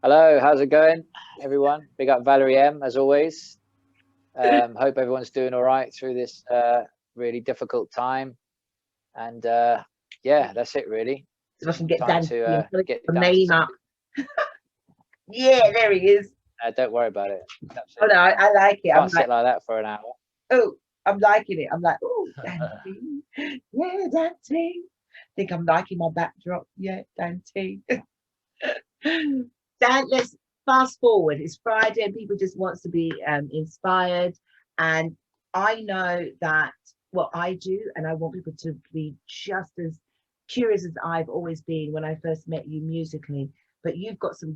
Hello, how's it going, everyone? Big up Valerie M, as always. Hope everyone's doing all right through this really difficult time. And yeah, that's it, really. So I can get Trying Dan to get the down. name up. Yeah, there he is. Don't worry about it. Oh no, I like it. Can't sit like that for an hour. Oh, I'm liking it. I'm like, oh, dancing. Yeah, dancing. Think I'm liking my backdrop. Yeah, dancing. Dan, let's fast forward. It's Friday and people just wants to be inspired. And I know that what I do, and I want people to be just as curious as I've always been when I first met you musically. But you've got some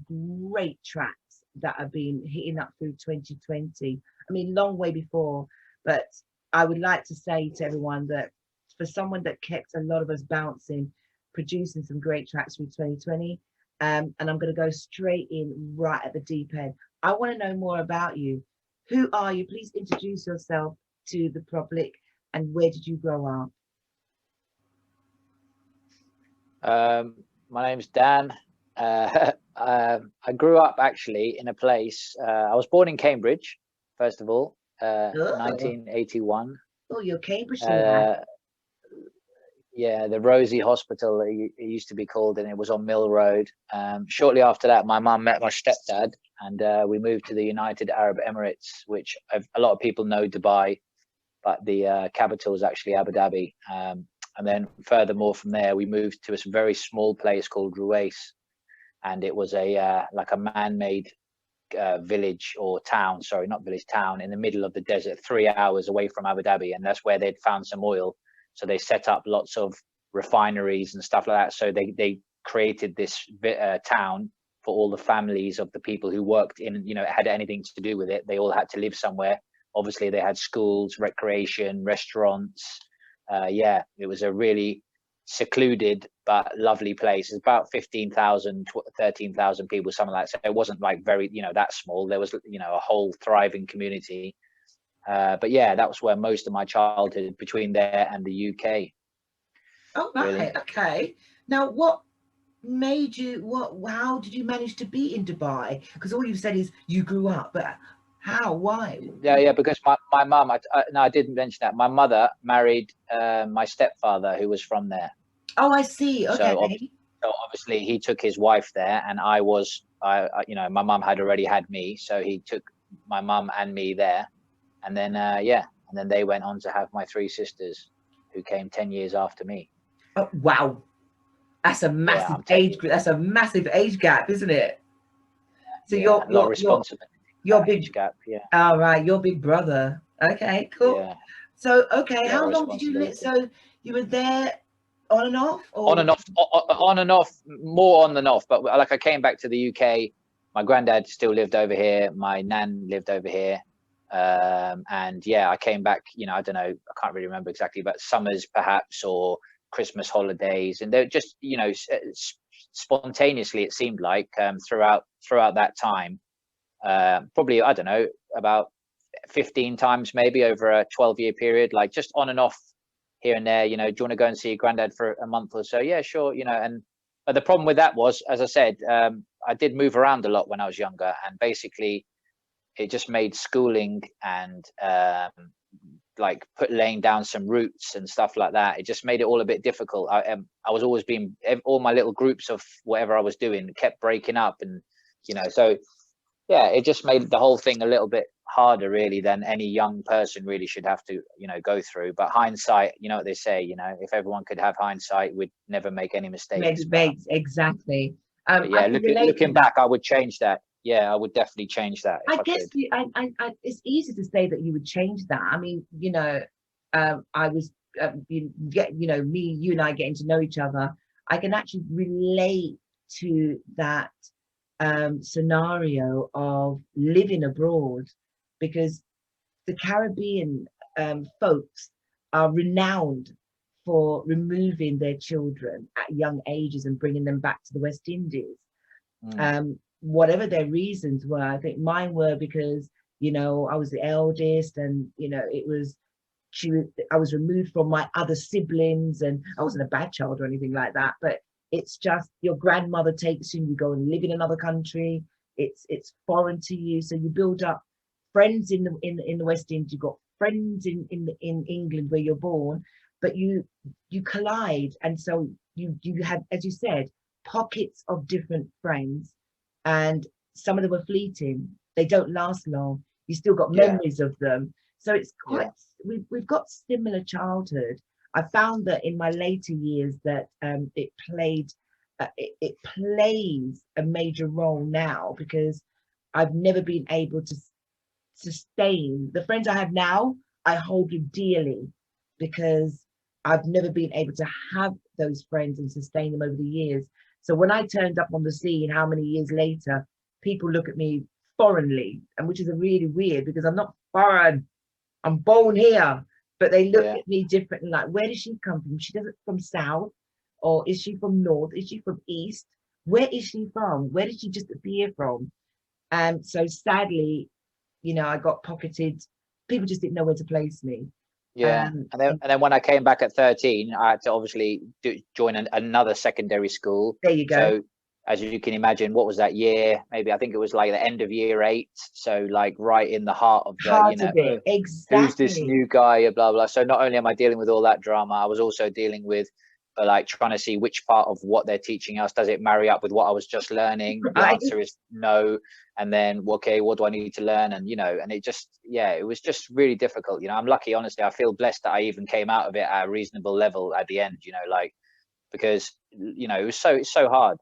great tracks that have been hitting up through 2020. I mean, long way before. But I would like to say to everyone that for someone that kept a lot of us bouncing, producing some great tracks through 2020, and I'm going to go straight in right at the deep end. I want to know more about you. Who are you? Please introduce yourself to the public, and where did you grow up? My name's Dan. I grew up actually in a place. I was born in Cambridge, first of all, 1981. Oh, you're Cambridge. Yeah, the Rosie Hospital, it used to be called, and it was on Mill Road. Shortly after that, my mum met my stepdad, and we moved to the United Arab Emirates, which a lot of people know Dubai, but the capital is actually Abu Dhabi. And then furthermore from there, we moved to a very small place called Ruwais, and it was like a man-made village or town, sorry, not village, town in the middle of the desert, 3 hours away from Abu Dhabi, and that's where they'd found some oil. So they set up lots of refineries and stuff like that. So they created this town for all the families of the people who worked in, had anything to do with it. They all had to live somewhere. Obviously, they had schools, recreation, restaurants. Yeah, it was a really secluded but lovely place. It's about 15,000, 13,000 people, something like that. So it wasn't like very, that small. There was, a whole thriving community. But yeah, that was where most of my childhood, between there and the UK. Oh, right. Really. Okay. Now, what made you, how did you manage to be in Dubai? Because all you've said is you grew up, but how, why? Yeah, because my mum, no, I didn't mention that. My mother married my stepfather, who was from there. Oh, I see. Okay. So obviously he took his wife there, and my mum had already had me. So he took my mum and me there. And then, and then they went on to have my 3 sisters, who came 10 years after me. Oh, wow. That's a massive age group. That's a massive age gap, isn't it? So yeah, your big gap. Yeah. All right. Your big brother. Okay, cool. Yeah. So, okay. How long did you live? So you were there on and off? Or? On and off, more on than off. But like I came back to the UK. My granddad still lived over here. My nan lived over here. And yeah, I came back, I don't know, I can't really remember exactly, but summers perhaps, or Christmas holidays, and they're just, spontaneously, it seemed like, throughout that time, probably, I don't know, about 15 times maybe over a 12-year period, like just on and off here and there. Do you want to go and see your granddad for a month or so? Yeah, sure. But the problem with that was, as I said, I did move around a lot when I was younger, and basically it just made schooling and laying down some roots and stuff like that. It just made it all a bit difficult. I was always all my little groups of whatever I was doing kept breaking up, and so yeah, it just made the whole thing a little bit harder really than any young person really should have to go through. But hindsight, what they say, if everyone could have hindsight, we'd never make any mistakes. Exactly. Yeah, looking back, I would change that. Yeah, I would definitely change that. I guess it's easy to say that you would change that. I mean, I was, you and I getting to know each other. I can actually relate to that scenario of living abroad, because the Caribbean folks are renowned for removing their children at young ages and bringing them back to the West Indies. Whatever their reasons were. I think mine were because, I was the eldest, and, I was removed from my other siblings, and I wasn't a bad child or anything like that, but it's just your grandmother takes you, you go and live in another country, it's foreign to you. So you build up friends in the West Indies. You've got friends in England where you're born, but you collide, and so you have, as you said, pockets of different friends, and some of them are fleeting. They don't last long. You still got memories of them. So it's quite, we've got similar childhood. I found that in my later years that it plays a major role now, because I've never been able to sustain the friends I have now. I hold you dearly because I've never been able to have those friends and sustain them over the years. So when I turned up on the scene, how many years later, people look at me foreignly, and which is a really weird, because I'm not foreign. I'm born here, but they look at me differently. Like, where does she come from? She doesn't from South, or is she from North? Is she from East? Where is she from? Where did she just appear from? And so sadly, you know, I got pocketed. People just didn't know where to place me. And then when I came back at 13, I had to obviously join another secondary school. There you go. So as you can imagine, what was that year? Maybe I think it was like the end of year 8. So like right in the heart of the, exactly. Who's this new guy? Blah blah. So not only am I dealing with all that drama, I was also dealing with like trying to see which part of what they're teaching us, does it marry up with what I was just learning? The answer is no. And then, okay, what do I need to learn? And, you know, and it just, it was just really difficult. You know, I'm lucky, honestly. I feel blessed that I even came out of it at a reasonable level at the end, you know, like, because, you know, it's so hard.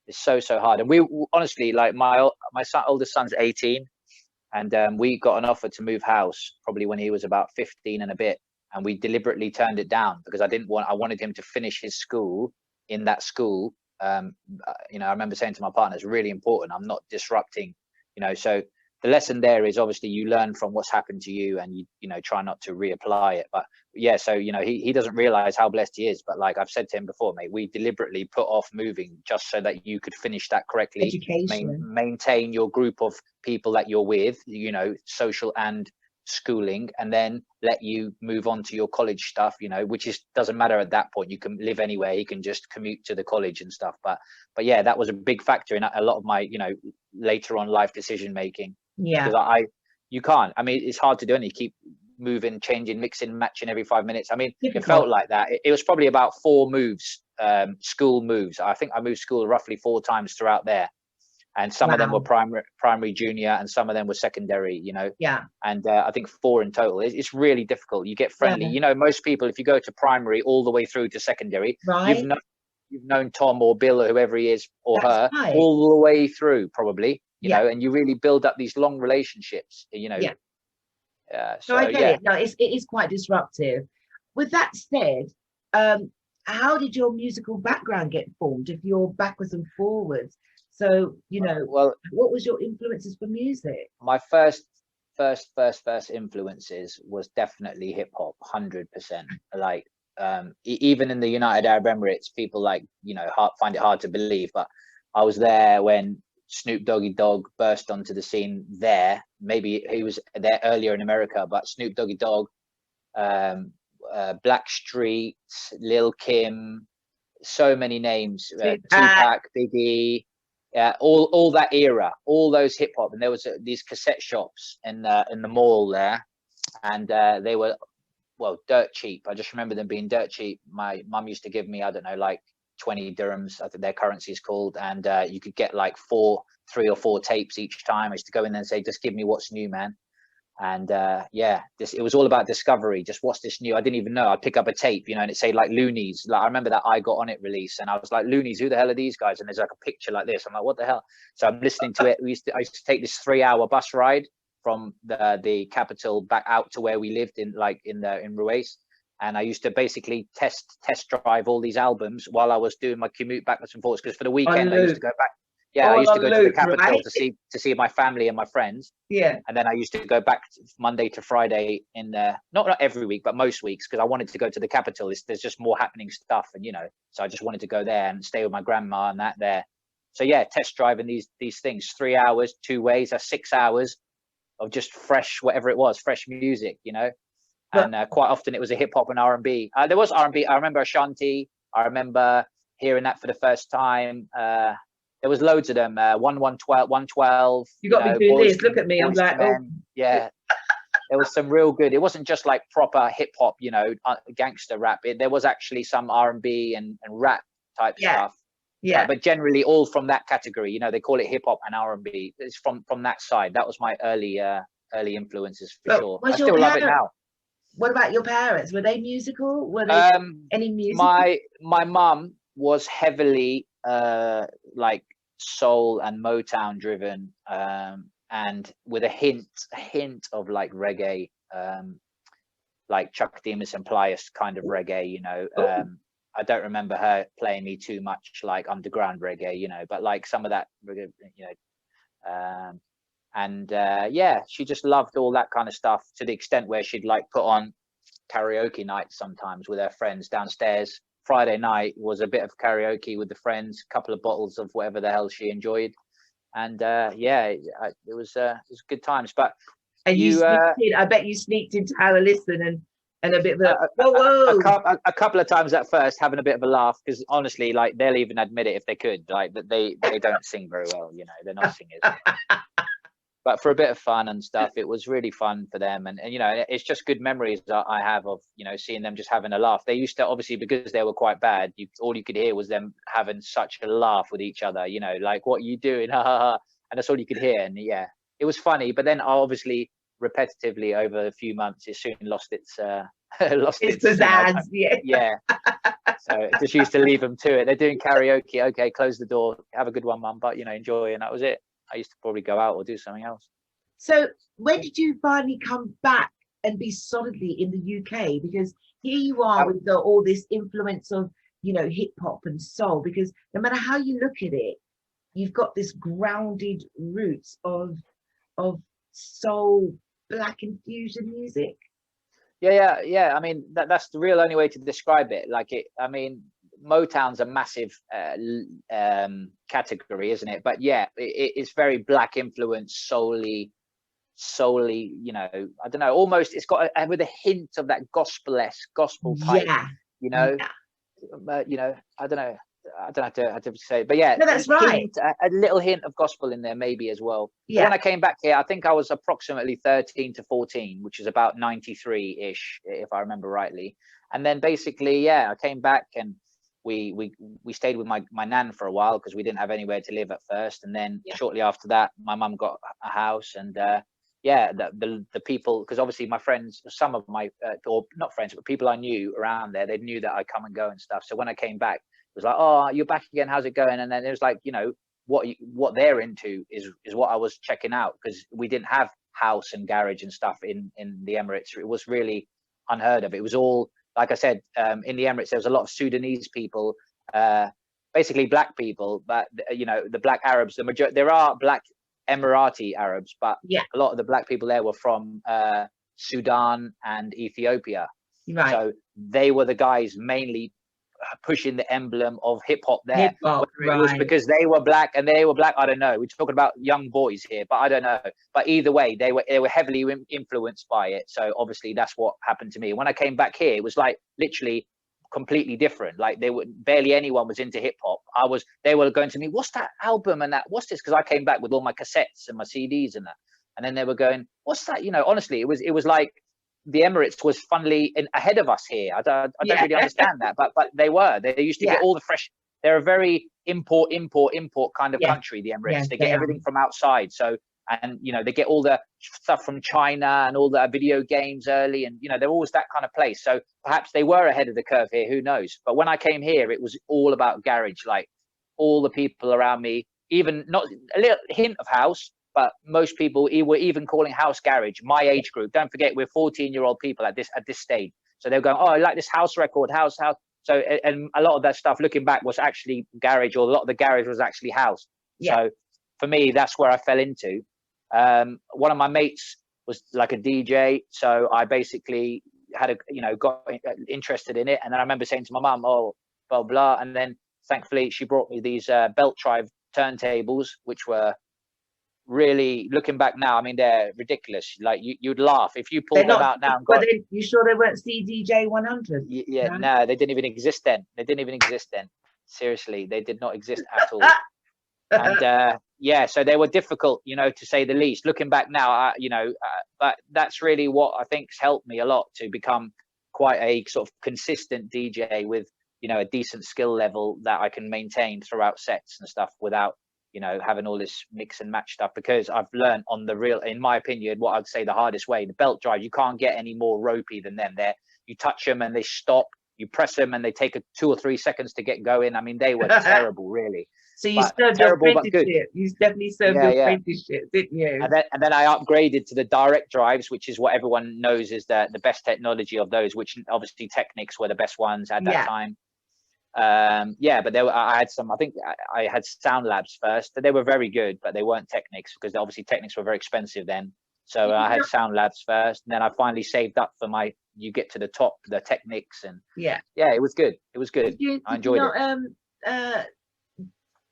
It's so hard. And we honestly, like my oldest son's 18, and we got an offer to move house probably when he was about 15 and a bit. And we deliberately turned it down because I wanted him to finish his school in that school. You know, I remember saying to my partner, it's really important. I'm not disrupting, you know, so the lesson there is obviously you learn from what's happened to you, and you know, try not to reapply it. But so, you know, he doesn't realize how blessed he is. But like I've said to him before, mate, we deliberately put off moving just so that you could finish that correctly. Education. Maintain your group of people that you're with, you know, social and schooling, and then let you move on to your college stuff, you know, which doesn't matter at that point. You can live anywhere, you can just commute to the college and stuff. But that was a big factor in a lot of my, you know, later on life decision making. Because you can't, I mean, it's hard to do, and you keep moving, changing, mixing, matching every 5 minutes. I mean, it felt like that. It was probably about 4 moves, school moves. I think I moved school roughly 4 times throughout there. And some of them were primary, junior, and some of them were secondary, you know. And I think 4 in total. It's really difficult. You get friendly. You know, most people, if you go to primary all the way through to secondary, you've known Tom or Bill or whoever he is or her all the way through, probably, you know, and you really build up these long relationships, you know. So I get it. No, it is quite disruptive. With that said, how did your musical background get formed, if you're backwards and forwards? So, you know, what was your influences for music? My first influences was definitely hip hop, 100%. Like, even in the United Arab Emirates, people like, you know, find it hard to believe, but I was there when Snoop Doggy Dogg burst onto the scene there. Maybe he was there earlier in America, but Snoop Doggy Dogg, Blackstreet, Lil Kim, so many names, Tupac, Biggie. All that era, all those hip hop, and there was these cassette shops in the mall there, and they were dirt cheap. I just remember them being dirt cheap. My mum used to give me, I don't know, like 20 dirhams, I think their currency is called, and you could get like 3 or 4 tapes each time. I used to go in there and say, just give me what's new, man. And it was all about discovery. Just what's this new? I didn't even know. I'd pick up a tape, you know, and it'd say like Loonies. Like I remember that I Got On It release, and I was like, Loonies, who the hell are these guys? And there's like a picture like this. I'm like, what the hell? So I'm listening to it. I used to take this 3-hour bus ride from the capital back out to where we lived in Ruwais, and I used to basically test drive all these albums while I was doing my commute backwards and forwards, because for the weekend I used to go back. I used to go to the capital to see my family and my friends. And then I used to go back Monday to Friday in not every week, but most weeks, because I wanted to go to the capital. There's just more happening stuff, and you know, so I just wanted to go there and stay with my grandma and that there. So test driving these things, 3 hours, 2 ways, that's 6 hours of just fresh, whatever it was, fresh music, you know. And quite often it was a hip hop and R&B. There was R&B. I remember Ashanti. I remember hearing that for the first time. there was loads of them. 112. You got me doing this. Look at me. I'm like, oh. Yeah. There was some real good. It wasn't just like proper hip hop, you know, gangster rap. There was actually some R&B and rap type stuff. Yeah. But generally all from that category. You know, they call it hip hop and R&B. It's from that side. That was my early influences for sure. I still love it now. What about your parents? Were they musical? Were they any music? My mum was heavily like soul and Motown driven, and with a hint of like reggae, like Chuck Demus and Pliers kind of reggae, you know. I don't remember her playing me too much like underground reggae, you know, but like some of that, you know. Yeah, she just loved all that kind of stuff to the extent where she'd like put on karaoke nights sometimes with her friends downstairs. Friday night was a bit of karaoke with the friends, a couple of bottles of whatever the hell she enjoyed, and yeah, it was good times. But and you sneaked in, I bet you sneaked in to have a listen and a bit of a couple of times at first, having a bit of a laugh, because honestly, like they'll even admit it if they could, like that they don't sing very well, you know, they're not singers. But for a bit of fun and stuff, it was really fun for them. And you know, it's just good memories that I have of, you know, seeing them just having a laugh. They used to, obviously, because they were quite bad, all you could hear was them having such a laugh with each other, you know, like, what are you doing? And that's all you could hear. And yeah, it was funny. But then obviously, repetitively over a few months, it soon lost its pizzazz. You know, yeah. So I just used to leave them to it. They're doing karaoke. Okay, close the door. Have a good one, mum. But, you know, enjoy. And that was it. I used to probably go out or do something else. So when did you finally come back and be solidly in the UK? Because here you are with all this influence of, you know, hip hop and soul, because no matter how you look at it, you've got this grounded roots of soul, black infusion music. Yeah. I mean, that's the real only way to describe it. Like I mean, Motown's a massive category, isn't it? But yeah, it's very black influence, solely, you know, I don't know, almost it's got with a hint of that gospel type, you know. You know, I don't know how to say it, but yeah, no, that's right. A little hint of gospel in there maybe as well. Yeah. When I came back here, I think I was approximately 13 to 14, which is about 93-ish, if I remember rightly. And then basically, yeah, I came back and we stayed with my nan for a while because we didn't have anywhere to live at first. And then shortly after that, my mum got a house, and yeah, the people, because obviously my friends, some of my or not friends, but people I knew around there, they knew that I'd come and go and stuff. So when I came back, it was like, oh, you're back again, how's it going? And then it was like, you know, what they're into is what I was checking out, because we didn't have house and garage and stuff in the Emirates. It was really unheard of. It was all, like I said, in the Emirates, there was a lot of Sudanese people, basically black people, but you know, the black Arabs, there are black Emirati Arabs, but a lot of the black people there were from Sudan and Ethiopia. Right. So they were the guys mainly pushing the emblem of hip hop there. It was because they were black and they were black. I don't know. We're talking about young boys here, but I don't know. But either way, they were heavily influenced by it. So obviously that's what happened to me. When I came back here, it was like literally completely different. Like barely anyone was into hip hop. They were going to me, what's that album and that? What's this? Because I came back with all my cassettes and my CDs and that. And then they were going, what's that? You know, honestly, it was like the Emirates was funnily ahead of us here. I don't really understand that, but they used to get all the fresh. They're a very import kind of country, the Emirates. They get everything from outside. So, and you know, they get all the stuff from China and all the video games early, and you know, they're always that kind of place. So perhaps they were ahead of the curve here, who knows? But when I came here, it was all about garage. Like all the people around me, even not a little hint of house, but most people were even calling house garage. My age group, don't forget, we're 14-year-old people at this stage. So they're going, oh, I like this house record, house. So, and a lot of that stuff, looking back, was actually garage, or a lot of the garage was actually house. So for me, that's where I fell into. One of my mates was like a DJ, so I basically got interested in it. And then I remember saying to my mum, oh, blah blah, and then thankfully she brought me these belt drive turntables, which were really, looking back now, I mean, they're ridiculous. Like you'd laugh if you pulled them out now. But you sure they weren't CDJ 100? Yeah, no, they didn't even exist then. Seriously, they did not exist at all. And yeah, so they were difficult, you know, to say the least. Looking back now, but that's really what I think's helped me a lot to become quite a sort of consistent DJ with, you know, a decent skill level that I can maintain throughout sets and stuff without, you know, having all this mix and match stuff. Because I've learned on the real, in my opinion, what I'd say the hardest way, the belt drive, you can't get any more ropey than them. You touch them and they stop. You press them and they take 2 or 3 seconds to get going. I mean, they were terrible, really. So you But served your terrible, but good. apprenticeship. You definitely served your apprenticeship, didn't you? And then I upgraded to the direct drives, which is what everyone knows is the best technology of those, which obviously Technics were the best ones at that time. But I had some, I think I had Sound Labs first. They were very good, but they weren't Technics, because obviously Technics were very expensive then. So I had Sound Labs first, and then I finally saved up for you get to the top, the Technics, and it was good. It was good. I enjoyed it.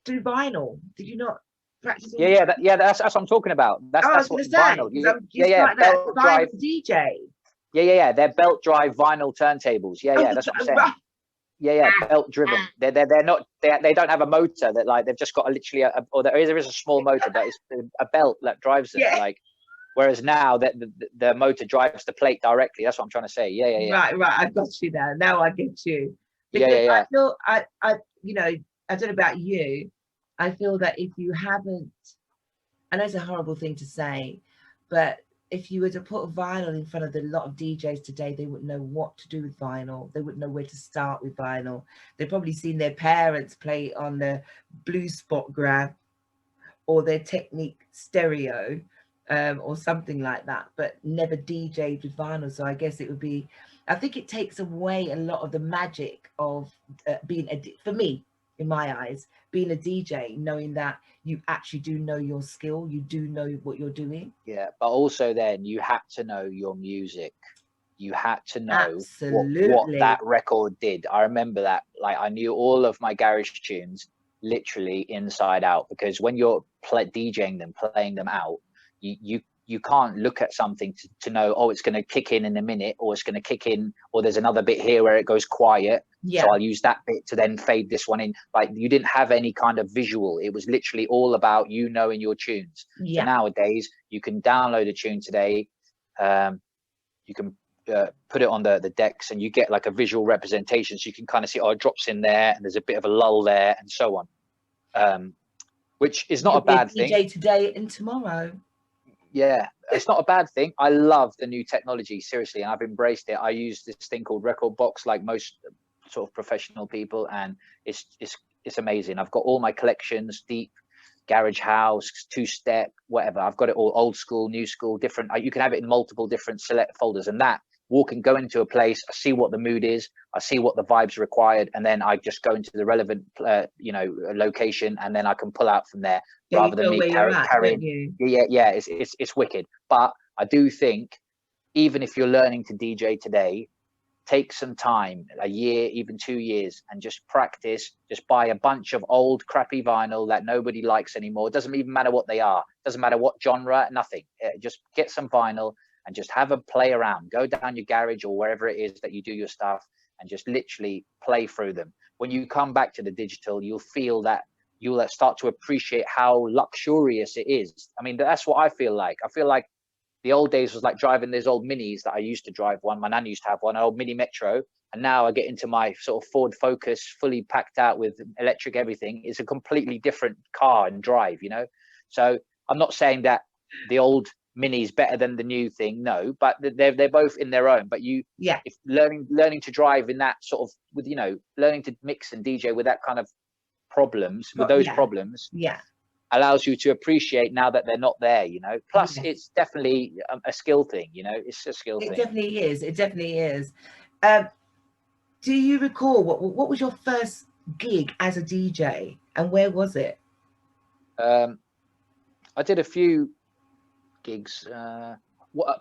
Do vinyl? Did you not practice? That's what I'm talking about. That's what vinyl. Belt drive DJ. They're belt drive vinyl turntables. That's what I'm saying. Belt driven. They're not. They don't have a motor. That like they've just got literally or there is a small motor, but it's a belt that drives them. Like, whereas now that the motor drives the plate directly. That's what I'm trying to say. Right. I got you now. Now I get you. Because I feel I I don't know about you, I feel that if you haven't, I know it's a horrible thing to say, but if you were to put vinyl in front of a lot of DJs today, they wouldn't know what to do with vinyl. They wouldn't know where to start with vinyl. They've probably seen their parents play on the Blue Spot Grab or their Technique stereo or something like that, but never DJed with vinyl. So I guess it would be, I think it takes away a lot of the magic of being, for me, in my eyes, being a DJ, knowing that you actually do know your skill, you do know what you're doing. Yeah, but also then you had to know your music. You had to know what that record did. I remember that, like, I knew all of my garage tunes literally inside out, because when you're DJing them, playing them out, you can't look at something to know, oh, it's going to kick in a minute, or it's going to kick in, or there's another bit here where it goes quiet. Yeah. So I'll use that bit to then fade this one in. Like, you didn't have any kind of visual. It was literally all about you knowing your tunes. Yeah. So nowadays you can download a tune today. You can put it on the decks and you get like a visual representation. So you can kind of see, oh, it drops in there and there's a bit of a lull there and so on. Which is not a bad thing. DJ today and tomorrow. Yeah, it's not a bad thing. I love the new technology, seriously, and I've embraced it. I use this thing called Record Box, like most sort of professional people, and it's amazing. I've got all my collections, deep, Garagehouse, two-step, whatever. I've got it all, old school, new school, different. You can have it in multiple different select folders, and that go into a place, I see what the mood is, I see what the vibes required, and then I just go into the relevant location, and then I can pull out from there, rather than me carrying. Yeah, it's wicked. But I do think, even if you're learning to DJ today, take some time, a year, even 2 years, and just practice. Just buy a bunch of old crappy vinyl that nobody likes anymore. It doesn't even matter what they are, doesn't matter what genre, nothing. Just get some vinyl and just have a play around. Go down your garage or wherever it is that you do your stuff, and just literally play through them. When you come back to the digital, you'll feel that you'll start to appreciate how luxurious it is. I mean, that's what I feel like. I feel like the old days was like driving those old minis that I used to drive one. My nan used to have one, an old mini Metro. And now I get into my sort of Ford Focus, fully packed out with electric everything. It's a completely different car and drive, you know? So I'm not saying that the old mini is better than the new thing, no, but they're both in their own. But if learning to drive in that sort of, with, you know, learning to mix and DJ with that kind of problems, with those problems, allows you to appreciate now that they're not there, you know. Plus it's definitely a skill thing, you know. It's a skill thing. It definitely is. Do you recall what was your first gig as a DJ, and where was it? I did a few gigs.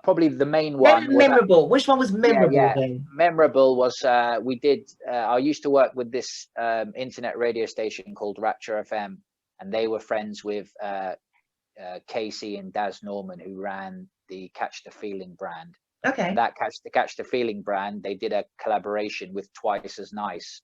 Probably the main one was memorable. Which one was memorable then? Memorable was we did I used to work with this internet radio station called Rapture FM, and they were friends with Casey and Daz Norman, who ran the Catch the Feeling brand. Okay. And that Catch the Feeling brand, they did a collaboration with Twice as Nice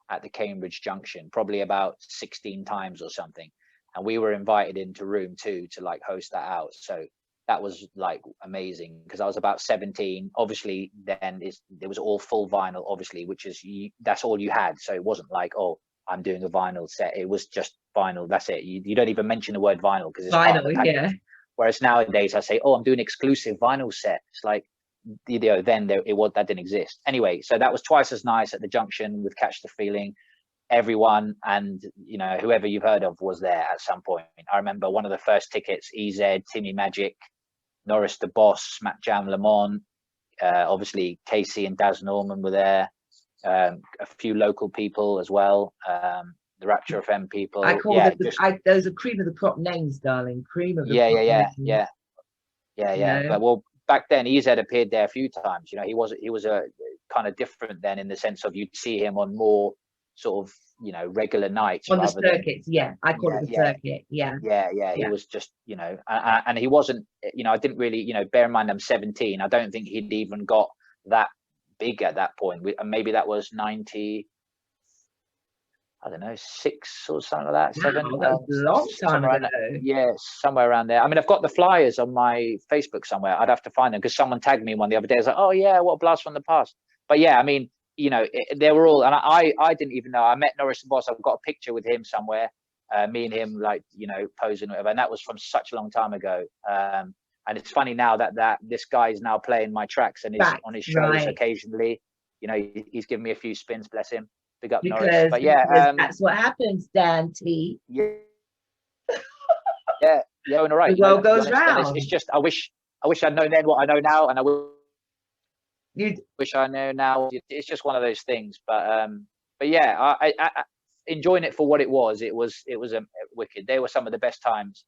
at the Cambridge Junction, probably about 16 times or something. and we were invited into room 2 to like host that out. So that was like amazing, because I was about 17. Obviously then there was all full vinyl, obviously, which is that's all you had. So it wasn't like, oh, I'm doing a vinyl set. It was just vinyl. That's it. You don't even mention the word vinyl because it's part of the package. Yeah. Whereas nowadays I say, oh, I'm doing exclusive vinyl set. It's like, you know, then that didn't exist. Anyway, so that was Twice as Nice at the Junction with Catch the Feeling. Everyone and, you know, whoever you've heard of was there at some point. I remember one of the first tickets, EZ, Timmy Magic, Norris the Boss, Matt Jam Lamont, obviously Casey and Daz Norman were there, a few local people as well, the Rapture FM people. I call them those are cream of the crop names, darling. Cream of the crop names. Yeah. But well, back then EZ appeared there a few times. You know, he was a kind of different then, in the sense of you'd see him on more sort of, you know, regular nights on the circuits. I call it the circuit. He was just, you know, and he wasn't, you know, I didn't really, you know, bear in mind I'm 17. I don't think he'd even got that big at that point. Maybe that was 90, I don't know, 6 or something like that. 7. That was a long time ago. Yeah, somewhere around there. I mean, I've got the flyers on my Facebook somewhere. I'd have to find them, because someone tagged me one the other day. I was like, oh yeah, what a blast from the past. But yeah, I mean, you know, they were all, and I didn't even know. I met Norris the Boss. I've got a picture with him somewhere, me and him, like, you know, posing, whatever. And that was from such a long time ago. And it's funny now that this guy is now playing my tracks and is on his shows occasionally. You know, he's given me a few spins, bless him. Big up Norris. But yeah, that's what happens, Dan T. Yeah, you're all right. The world goes round. It's just I wish I'd known then what I know now, and I wish I know now. It's just one of those things. But yeah, I enjoying it for what it was. It was a wicked. They were some of the best times.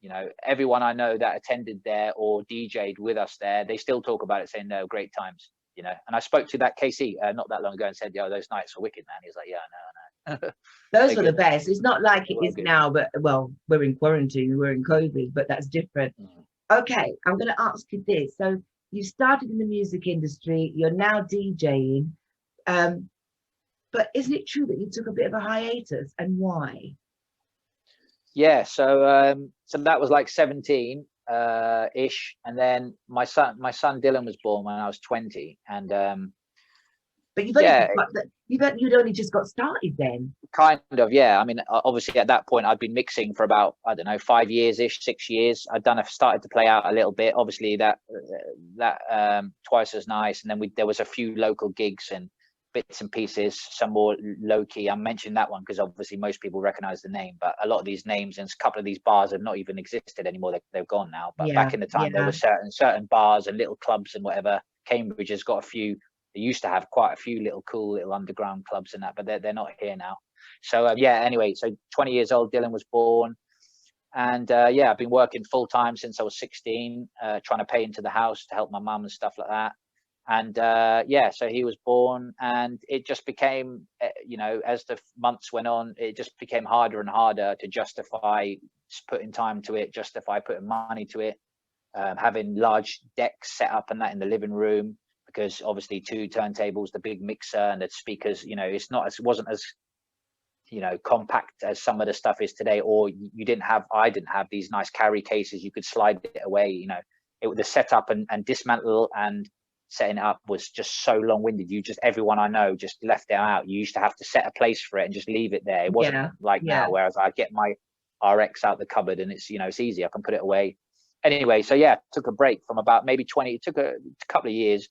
You know, everyone I know that attended there or DJ'd with us there, they still talk about it, saying no, great times. You know, and I spoke to that KC not that long ago and said, "Yo, those nights were wicked, man." He was like, "Yeah, I know." Those were the best. It's not like it is now, but well, we're in quarantine, we're in COVID, but that's different. Okay, I'm going to ask you this. So you started in the music industry, you're now DJing, but isn't it true that you took a bit of a hiatus, and why? Yeah, so that was like 17 ish, and then my son Dylan was born when I was 20, and but you'd only just got started then. Kind of, yeah. I mean, obviously at that point I'd been mixing for about, I don't know, 5 years ish, 6 years. I'd started to play out a little bit. Obviously that Twice as Nice, and then there was a few local gigs and bits and pieces, some more low key. I mentioned that one because obviously most people recognize the name, but a lot of these names and a couple of these bars have not even existed anymore. They've gone now. But back in the time, there were certain bars and little clubs and whatever. Cambridge has got a few. They used to have quite a few little cool little underground clubs and that, but they're not here now. So yeah. Anyway, so 20 years old, Dylan was born, and yeah, I've been working full time since I was 16, trying to pay into the house to help my mum and stuff like that. And yeah, so he was born, and it just became, you know, as the months went on, it just became harder and harder to justify putting time to it, justify putting money to it, having large decks set up and that in the living room, because obviously 2 turntables, the big mixer and the speakers, you know, it wasn't as, you know, compact as some of the stuff is today. Or I didn't have these nice carry cases you could slide it away. You know, the setup and dismantle and setting it up was just so long-winded. Everyone I know just left it out. You used to have to set a place for it and just leave it there. It wasn't like now, whereas I get my RX out the cupboard and it's, you know, it's easy. I can put it away. Anyway, so yeah, took a break from about maybe 20. It took a couple of years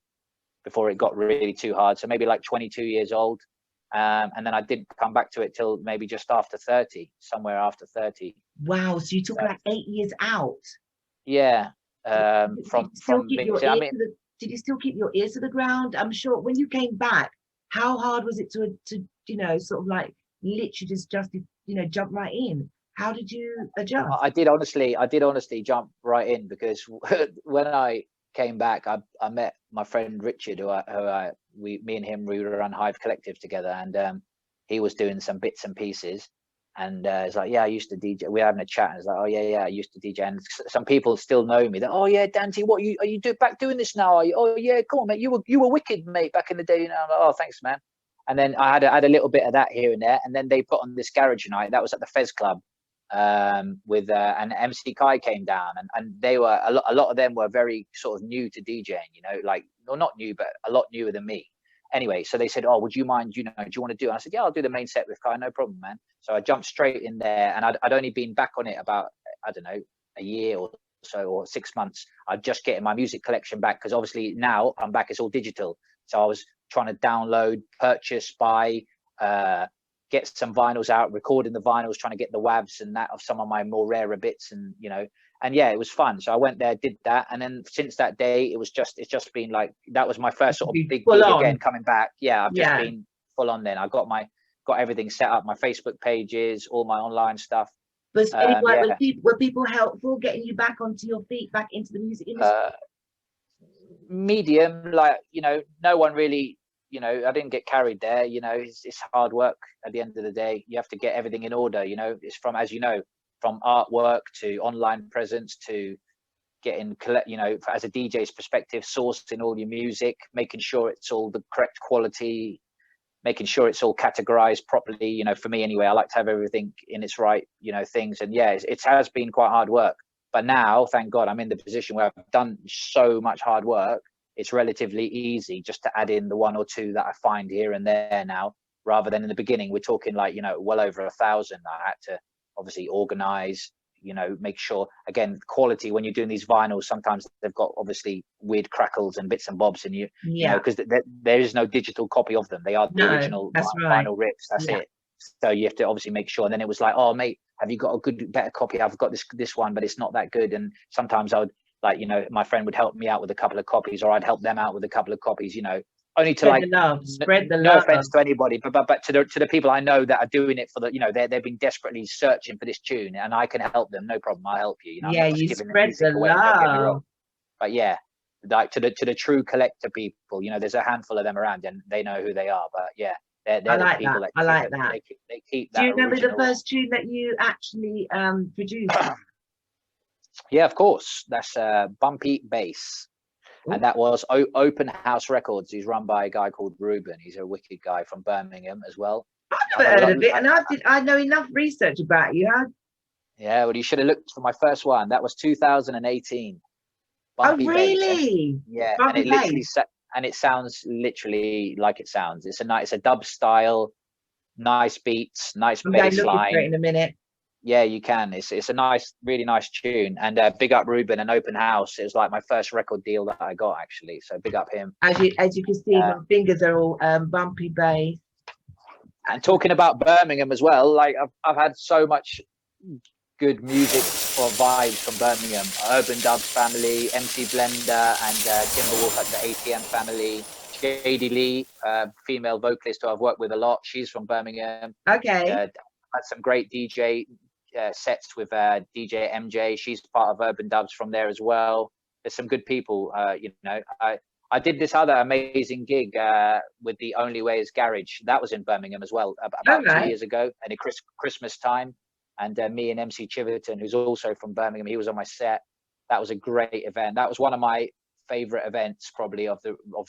before it got really too hard. So maybe like 22 years old. And then I didn't come back to it till maybe just after 30, somewhere after 30. Wow. So you took like 8 years out. Yeah. Did you still keep your ears to the ground? I'm sure when you came back, how hard was it to you know, sort of like literally just you know, jump right in? How did you adjust? I did honestly jump right in, because when I came back, I met my friend Richard, me and him, we were on Hive Collective together, and he was doing some bits and pieces. And it's like, yeah, I used to DJ. We're having a chat, and it's like, oh yeah, I used to DJ. And some people still know me. That, oh yeah, Dante, what are you back doing this now? Are you? Oh yeah, come on, mate. You were wicked, mate, back in the day. You know, I'm like, oh thanks, man. And then I had a little bit of that here and there. And then they put on this garage night. That was at the Fez Club, with and MC Kai came down, and they were a lot of them were very sort of new to DJing, you know, like, well, not new, but a lot newer than me. Anyway, so they said, "Oh, would you mind? You know, do you want to do it?" And I said, "Yeah, I'll do the main set with Kai, no problem, man." So I jumped straight in there, and I'd only been back on it about, I don't know, a year or so, or 6 months. I'm just getting my music collection back, because obviously now I'm back, it's all digital. So I was trying to download, purchase, buy, get some vinyls out, recording the vinyls, trying to get the WAVs and that of some of my more rarer bits, and you know, and yeah, it was fun. So I went there, did that, and then since that day, it's just been like, that was my first sort of big gig again, coming back. Yeah, I've just been full on. Then I got everything set up, my Facebook pages, all my online stuff. Was were people helpful getting you back onto your feet, back into the music industry? Medium, like, you know, no one really, you know, I didn't get carried there. You know, it's hard work at the end of the day. You have to get everything in order, you know. It's from, as you know, from artwork to online presence to getting, you know, as a DJ's perspective, sourcing all your music, making sure it's all the correct quality, making sure it's all categorized properly. You know, for me anyway, I like to have everything in its right, you know, things. And yeah, it has been quite hard work. But now, thank God, I'm in the position where I've done so much hard work. It's relatively easy just to add in the one or two that I find here and there now, rather than in the beginning, we're talking like, you know, well over 1,000. I had to obviously organize, you know, make sure, again, quality, when you're doing these vinyls, sometimes they've got obviously weird crackles and bits and bobs, and you know, because there is no digital copy of them. They are the original vinyl rips. That's it. So you have to obviously make sure. And then it was like, "Oh mate, have you got a better copy? I've got this one, but it's not that good." And sometimes I would, like, you know, my friend would help me out with a couple of copies, or I'd help them out with a couple of copies, you know, only to spread the love. No offense to anybody, but to the people I know that are doing it for the, you know, they've been desperately searching for this tune, and I can help them, no problem, I'll help you. You know, yeah, you spread the love. But yeah, like to the true collector people, you know, there's a handful of them around, and they know who they are. But yeah, they're the people that I like that. They keep that. Do you remember the first tune that you actually produced? Yeah, of course. That's Bumpy Bass. Ooh. And that was Open House Records. He's run by a guy called Ruben. He's a wicked guy from Birmingham as well. I've never heard of it, and I know enough research about you. Yeah, well, you should have looked for my first one. That was 2018. Bumpy really? Bass. Yeah, Bumpy, and it literally and it sounds literally like it sounds. It's a dub style, nice beats, nice bass line. In a minute. Yeah, you can. It's a nice, really nice tune. And big up Ruben and Open House. It was like my first record deal that I got, actually. So big up him. As you can see, my fingers are all Bumpy Bass. And talking about Birmingham as well, like I've had so much good music or vibes from Birmingham. Urban Dubs family, MC Blender, and Timberwolf at the ATM family. JD Lee, female vocalist who I've worked with a lot. She's from Birmingham. Okay. Had some great DJ sets with DJ MJ. She's part of Urban Dubs from there as well. There's some good people. You know, I did this other amazing gig with The Only Way Is Garage. That was in Birmingham as well, about 2 years ago, and at Christmas time. And me and MC Chiverton, who's also from Birmingham, he was on my set. That was a great event. That was one of my favorite events, probably of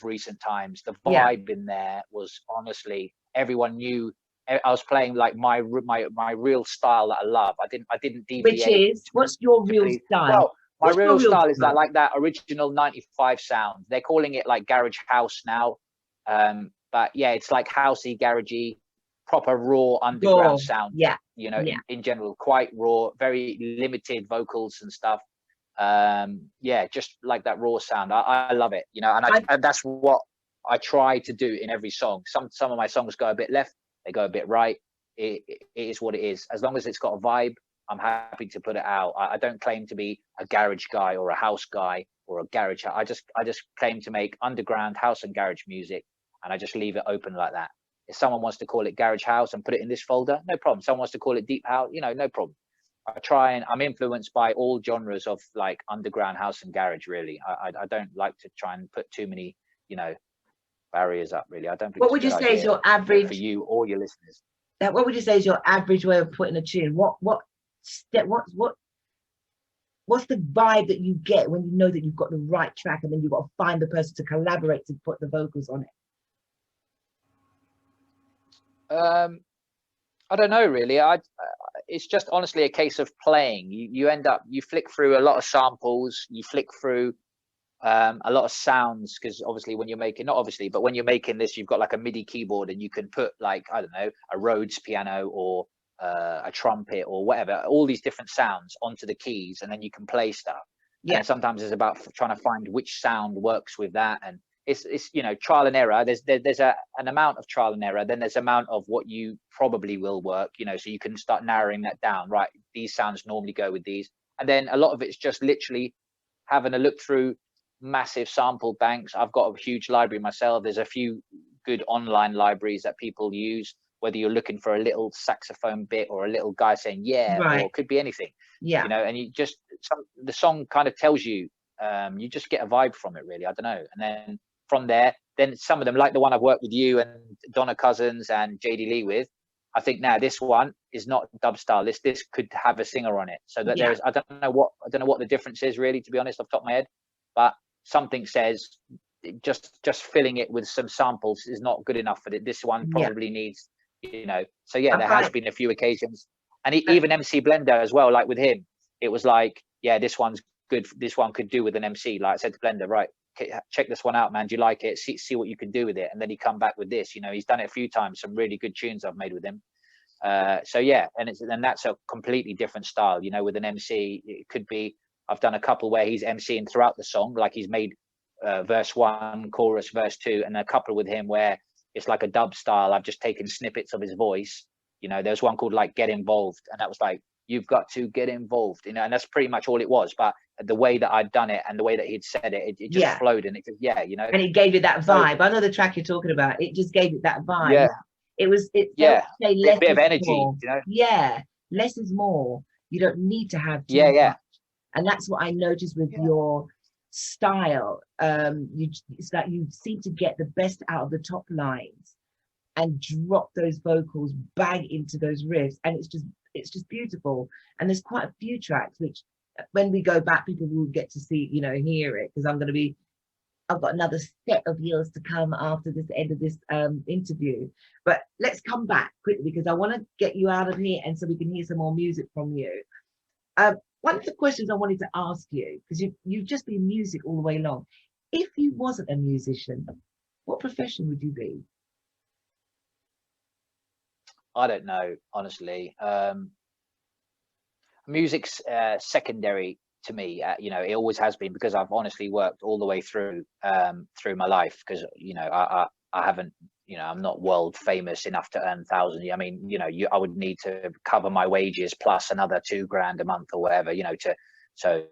recent times. The vibe in there was, honestly, everyone knew. I was playing like my real style that I love. I didn't deviate. Which is, what's your real style? Well, my real style is that original 95 sound. They're calling it like garage house now. But yeah, it's like housey, garagey, proper raw underground sound. Yeah. You know, in general, quite raw, very limited vocals and stuff. Yeah, just like that raw sound. I love it, you know, and that's what I try to do in every song. Some of my songs go a bit left, they go a bit right. It is what it is. As long as it's got a vibe, I'm happy to put it out. I don't claim to be a garage guy or a house guy or a garage. I just claim to make underground house and garage music, and I just leave it open like that. If someone wants to call it garage house and put it in this folder, no problem. Someone wants to call it deep house, you know, no problem. I'm influenced by all genres of like underground house and garage, really. I don't like to try and put too many, you know, barriers up, really. I don't think. What would you say is your average for you or your listeners? What would you say is your average way of putting a tune? What's the vibe that you get when you know that you've got the right track, and then you've got to find the person to collaborate to put the vocals on it? I don't know, really. it's just honestly a case of playing. You end up, you flick through a lot of samples, you flick through a lot of sounds, because obviously when you're making, not obviously, but when you're making this, you've got like a MIDI keyboard, and you can put like, I don't know, a Rhodes piano or a trumpet or whatever, all these different sounds onto the keys, and then you can play stuff. Yeah. And sometimes it's about trying to find which sound works with that, and it's you know, trial and error. There's an amount of trial and error, then there's amount of what you probably will work, you know, so you can start narrowing that down. Right, these sounds normally go with these, and then a lot of it's just literally having a look through massive sample banks. I've got a huge library myself. There's a few good online libraries that people use, whether you're looking for a little saxophone bit or a little guy saying yeah, Right. or it could be anything. Yeah. You know, and you just, the song kind of tells you, you just get a vibe from it, really. I don't know. And then from there, then some of them, like the one I've worked with you and Donna Cousins and JD Lee with, I think now this one is not dub style. This could have a singer on it. So that there's, I don't know what the difference is, really, to be honest, off the top of my head. But something says just filling it with some samples is not good enough for it. This one probably needs, you know. So yeah, there has been a few occasions, and even MC Blender as well. Like with him, it was like, yeah, this one's good. This one could do with an MC. Like I said to Blender, right, check this one out, man. Do you like it? See what you can do with it. And then he come back with this. You know, he's done it a few times. Some really good tunes I've made with him. So yeah, and that's a completely different style. You know, with an MC, it could be, I've done a couple where he's MCing throughout the song, like he's made verse 1, chorus, verse 2, and a couple with him where it's like a dub style. I've just taken snippets of his voice. You know, there's one called like Get Involved, and that was like, you've got to get involved, you know, and that's pretty much all it was. But the way that I'd done it and the way that he'd said it, it just flowed, and it just, you know. And it gave it that vibe. I know the track you're talking about. It just gave it that vibe. Yeah. It a bit of energy, you know. Yeah, less is more. You don't need to have too much. And that's what I noticed with your style. It's like you seem to get the best out of the top lines and drop those vocals bang into those riffs, and it's just beautiful. And there's quite a few tracks which, when we go back, people will get to see, you know, hear it, because I've got another set of yours to come after this end of this interview. But let's come back quickly, because I want to get you out of here, and so we can hear some more music from you. One of the questions I wanted to ask you, because you've just been music all the way along. If you wasn't a musician, what profession would you be? I don't know, honestly. Music's secondary to me. You know, it always has been, because I've honestly worked all the way through my life. Because, you know, I haven't, you know, I'm not world famous enough to earn thousands. I mean, you know, I would need to cover my wages plus another $2,000 a month or whatever, you know, so,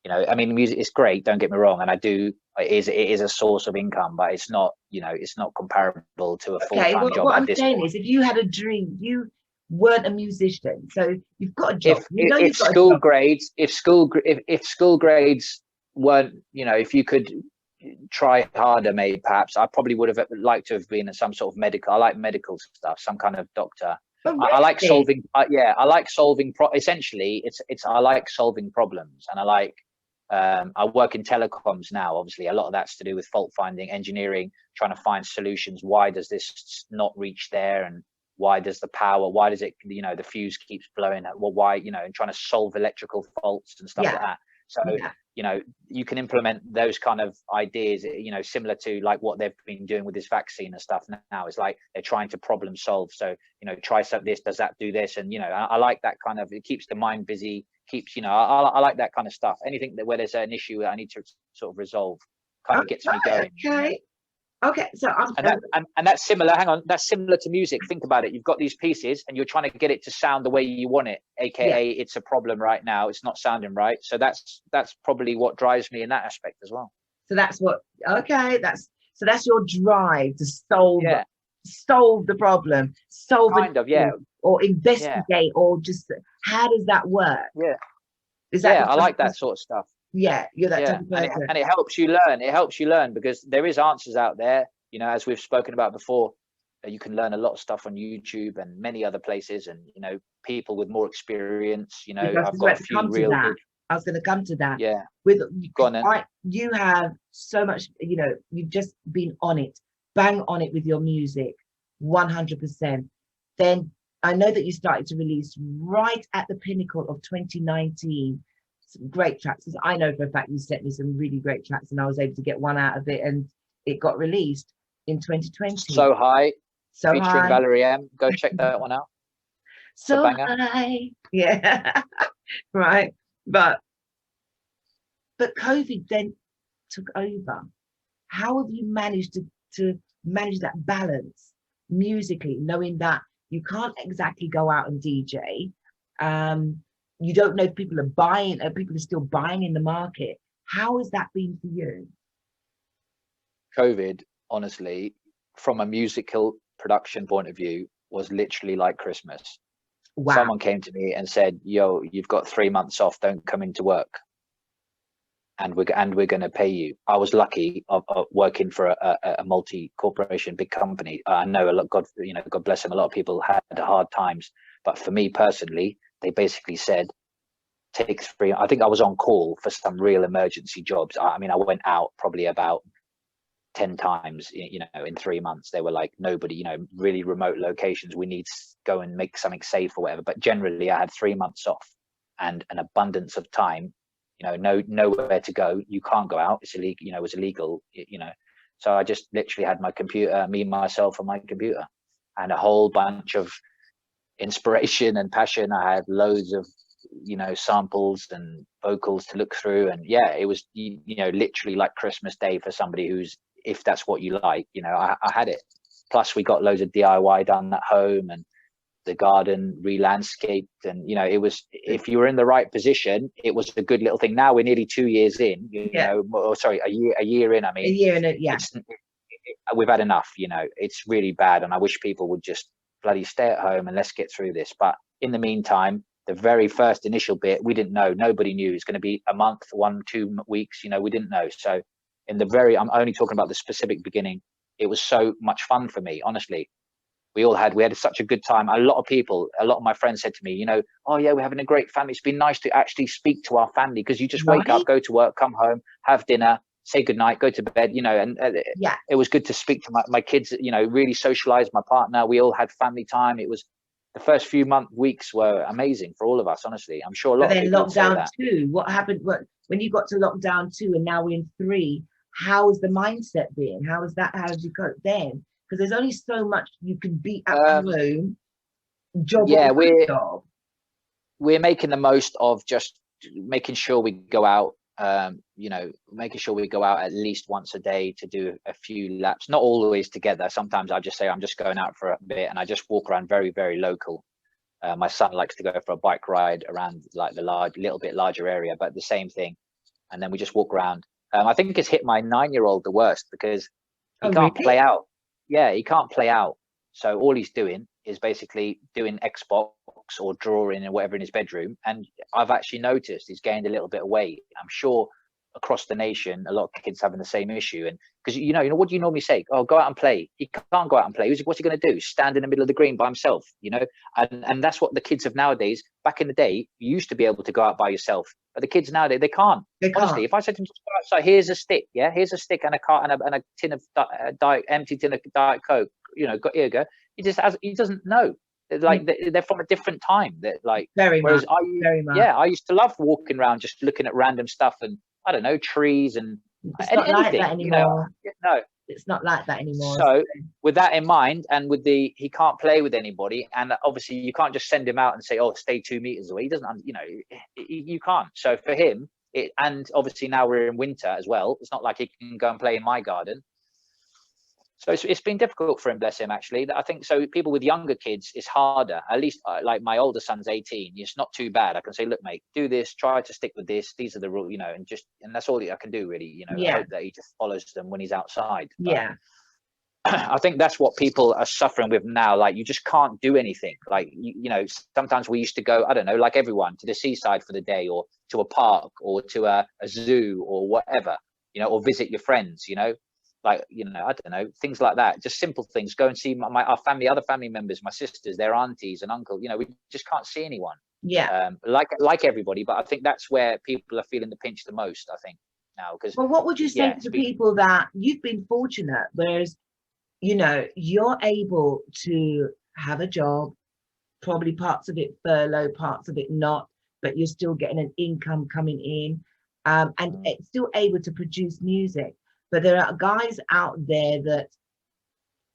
you know, I mean, music is great, don't get me wrong. And it is a source of income, but it's not, you know, it's not comparable to a full-time job. What I'm saying is, if you had a dream, you weren't a musician, so you've got a job. If school grades weren't, you know, if you could try harder, maybe, perhaps I probably would have liked to have been some sort of medical. I like medical stuff, some kind of doctor. I like solving. I like solving. Essentially, I like solving problems, and I like. I work in telecoms now. Obviously, a lot of that's to do with fault finding, engineering, trying to find solutions. Why does this not reach there, and why does the power? Why does it? You know, the fuse keeps blowing. Well, why? You know, and trying to solve electrical faults and stuff like that. So, you know, you can implement those kind of ideas, you know, similar to like what they've been doing with this vaccine and stuff now. It's like they're trying to problem solve. So, you know, try this, does that do this? And, you know, I like that kind of, it keeps the mind busy, keeps, you know, I like that kind of stuff. Anything where there's an issue that I need to sort of resolve kind of gets me going. Okay, so and that's similar. Hang on, that's similar to music. Think about it. You've got these pieces, and you're trying to get it to sound the way you want it. AKA, it's a problem right now. It's not sounding right. So that's probably what drives me in that aspect as well. So that's what. Okay, that's your drive to solve the problem, or investigate, or just how does that work? I like that sort of stuff. You're that type of person. And it helps you learn. It helps you learn, because there is answers out there, you know, as we've spoken about before. You can learn a lot of stuff on YouTube and many other places, and, you know, people with more experience, you know, I've got a few real good. I was going to come to that. You have so much, you know, you've just been on it, bang on it with your music, 100%. Then I know that you started to release right at the pinnacle of 2019, some great tracks. I know for a fact you sent me some really great tracks, and I was able to get one out of it, and it got released in 2020. So High, So featuring High. Valerie M. Go check that one out. It's a So banger. High. Yeah. Right. But COVID then took over. How have you managed to manage that balance musically, knowing that you can't exactly go out and DJ? You don't know if people are buying, people are still buying in the market. How has that been for you? COVID, honestly, from a musical production point of view, was literally like Christmas. Wow. Someone came to me and said, "Yo, you've got 3 months off. Don't come into work, and we're going to pay you." I was lucky of working for a multi-corporation big company. I know a lot. God, God bless them. A lot of people had hard times, but for me personally, they basically said, "Take 3." I think I was on call for some real emergency jobs. I mean, I went out probably about 10 times, in 3 months. They were like, nobody, really remote locations, we need to go and make something safe or whatever. But generally I had 3 months off and an abundance of time, nowhere to go. You can't go out. It's illegal, it was illegal, so I just literally had my computer, me, myself, and my computer, and a whole bunch of inspiration and passion. I had loads of samples and vocals to look through, and yeah, it was literally like Christmas Day for somebody who's, if that's what you like, I had it. Plus we got loads of DIY done at home, and the garden re-landscaped, and it was, if you were in the right position, it was a good little thing. Now we're nearly 2 years in, sorry, a year in, I mean, a year in it, yeah. We've had enough. It's really bad, and I wish people would just bloody stay at home and let's get through this. But in the meantime, the very first initial bit, we didn't know. Nobody knew it's going to be a month, 1-2 weeks. We didn't know. So I'm only talking about the specific beginning. It was so much fun for me, honestly. We had such a good time. A lot of my friends said to me, "Oh yeah, we're having a great family. It's been nice to actually speak to our family, because you just wake up, go to work, come home, have dinner, say goodnight, go to bed, and yeah, it was good to speak to my kids, really socialize, my partner. We all had family time. It was, the first few weeks were amazing for all of us, honestly. I'm sure a lot of people would say that. Lockdown 2, what happened when you got to lockdown 2 and now we're in 3? How has the mindset been? How did you go then? Because there's only so much you can be at home, job. We're making the most of just making sure we go out, making sure we go out at least once a day to do a few laps, not always together. Sometimes I just say I'm just going out for a bit, and I just walk around very, very local. My son likes to go for a bike ride around like the little bit larger area, but the same thing. And then we just walk around. I think it's hit my 9-year-old the worst, because he can't play out. Yeah, he can't play out. So all he's doing is basically doing Xbox or drawing and whatever in his bedroom. And I've actually noticed he's gained a little bit of weight. I'm sure across the nation, a lot of kids having the same issue. And because what do you normally say? Oh, go out and play. He can't go out and play. What's he going to do? Stand in the middle of the green by himself? And that's what the kids of nowadays. Back in the day, you used to be able to go out by yourself, but the kids nowadays, they can't. Honestly, if I said to him, just go outside, here's a stick, here's a stick and a cart and a tin of empty tin of Diet Coke. Here you go. He doesn't know. Like they're from a different time. That like very whereas much, very much. I used to love walking around, just looking at random stuff and I don't know, trees and it's not anything, like that anymore. No, it's not like that anymore. So with that in mind, and with he can't play with anybody, and obviously you can't just send him out and say, "Oh, stay 2 meters away." He doesn't, you can't. So for him, and obviously now we're in winter as well. It's not like he can go and play in my garden. So it's been difficult for him, bless him, actually. I think so. People with younger kids, it's harder. At least like my older son's 18. It's not too bad. I can say, look, mate, do this. Try to stick with this. These are the rules, and that's all I can do, really. I hope that he just follows them when he's outside. But I think that's what people are suffering with now. Like you just can't do anything. Like sometimes we used to go, I don't know, like everyone, to the seaside for the day, or to a park, or to a zoo, or whatever, or visit your friends, like I don't know, things like that, just simple things. Go and see our family, other family members, my sisters, their aunties and uncle. We just can't see anyone, like everybody. But I think that's where people are feeling the pinch the most, I think, now. Because, well, what would you say to the people that you've been fortunate, whereas you're able to have a job, probably parts of it furlough, parts of it not, but you're still getting an income coming in, and it's still able to produce music. But there are guys out there that,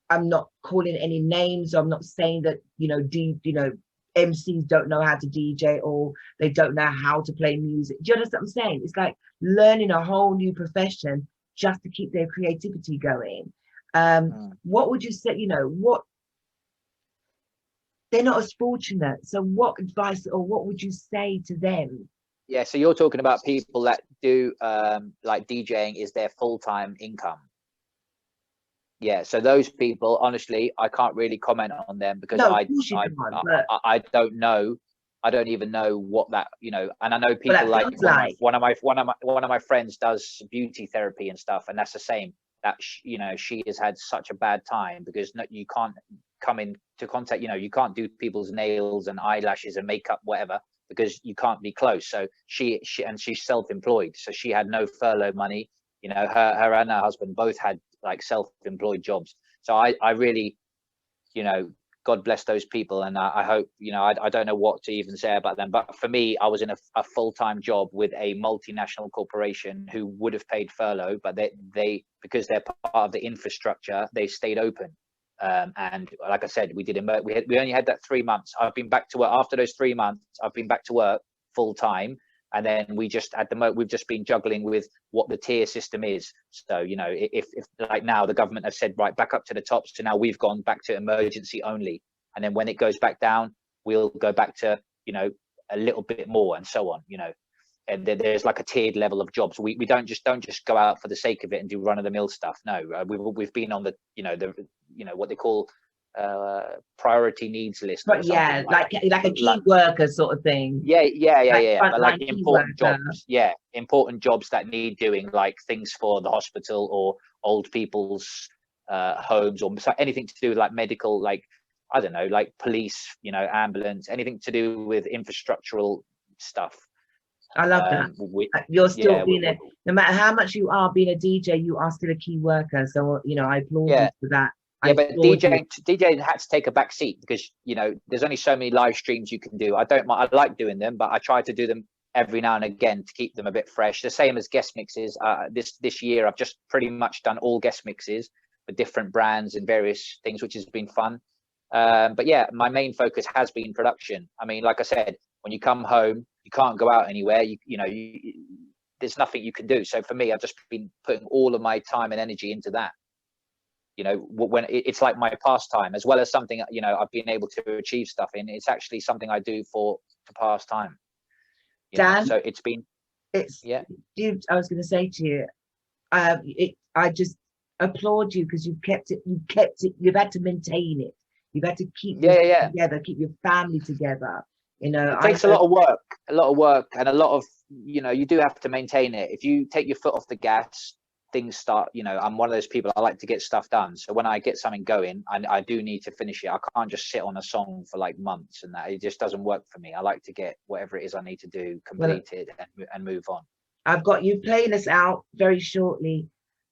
I'm not calling any names, I'm not saying that, MCs don't know how to DJ or they don't know how to play music. Do you understand what I'm saying? It's like learning a whole new profession just to keep their creativity going. What would you say, what, they're not as fortunate. So what advice or what would you say to them? Yeah, so you're talking about people that do like DJing is their full-time income. Yeah, so those people, honestly, I can't really comment on them because No, I don't know. I don't even know what that, and I know people like one of my friends does beauty therapy and stuff, and that's the same. That she has had such a bad time because you can't come into contact. You can't do people's nails and eyelashes and makeup, whatever, because you can't be close. So she's self-employed, so she had no furlough money. Her and her husband both had like self-employed jobs. So I really, God bless those people, and I hope, I don't know what to even say about them. But for me, I was in a full-time job with a multinational corporation who would have paid furlough, but they because they're part of the infrastructure, they stayed open. And like I said, we only had that 3 months. I've been back to work after those 3 months. I've been back to work full time. And then we've just been juggling with what the tier system is. So, if like now the government have said, right, back up to the top. So now we've gone back to emergency only. And then when it goes back down, we'll go back to, a little bit more and so on, and there's like a tiered level of jobs. We don't just go out for the sake of it and do run of the mill stuff. No, we've been on the, what they call priority needs list. But yeah, like a key worker sort of thing. Yeah. But like important jobs, important jobs that need doing, like things for the hospital or old people's homes, or anything to do with like medical, like I don't know, like police, ambulance, anything to do with infrastructural stuff. I love that. You're still no matter how much you are being a DJ, you are still a key worker. So I applaud you for that. Yeah, but DJ had to take a back seat because there's only so many live streams you can do. I like doing them, but I try to do them every now and again to keep them a bit fresh. The same as guest mixes. This year I've just pretty much done all guest mixes for different brands and various things, which has been fun. But yeah, my main focus has been production. I mean, like I said, when you come home, you can't go out anywhere. There's nothing you can do. So for me, I've just been putting all of my time and energy into that. When it's like my pastime, as well as something I've been able to achieve stuff in. It's actually something I do to pass time. Dan, so it's been. I was going to say to you, I just applaud you because you've kept it. You've had to maintain it. You've had to keep together, keep your family together. It takes a lot of work, and a lot of you do have to maintain it. If you take your foot off the gas, things start. I'm one of those people, I like to get stuff done. So when I get something going, I do need to finish it. I can't just sit on a song for like months, and that it just doesn't work for me. I like to get whatever it is I need to do completed and move on. I've got you playing us out very shortly.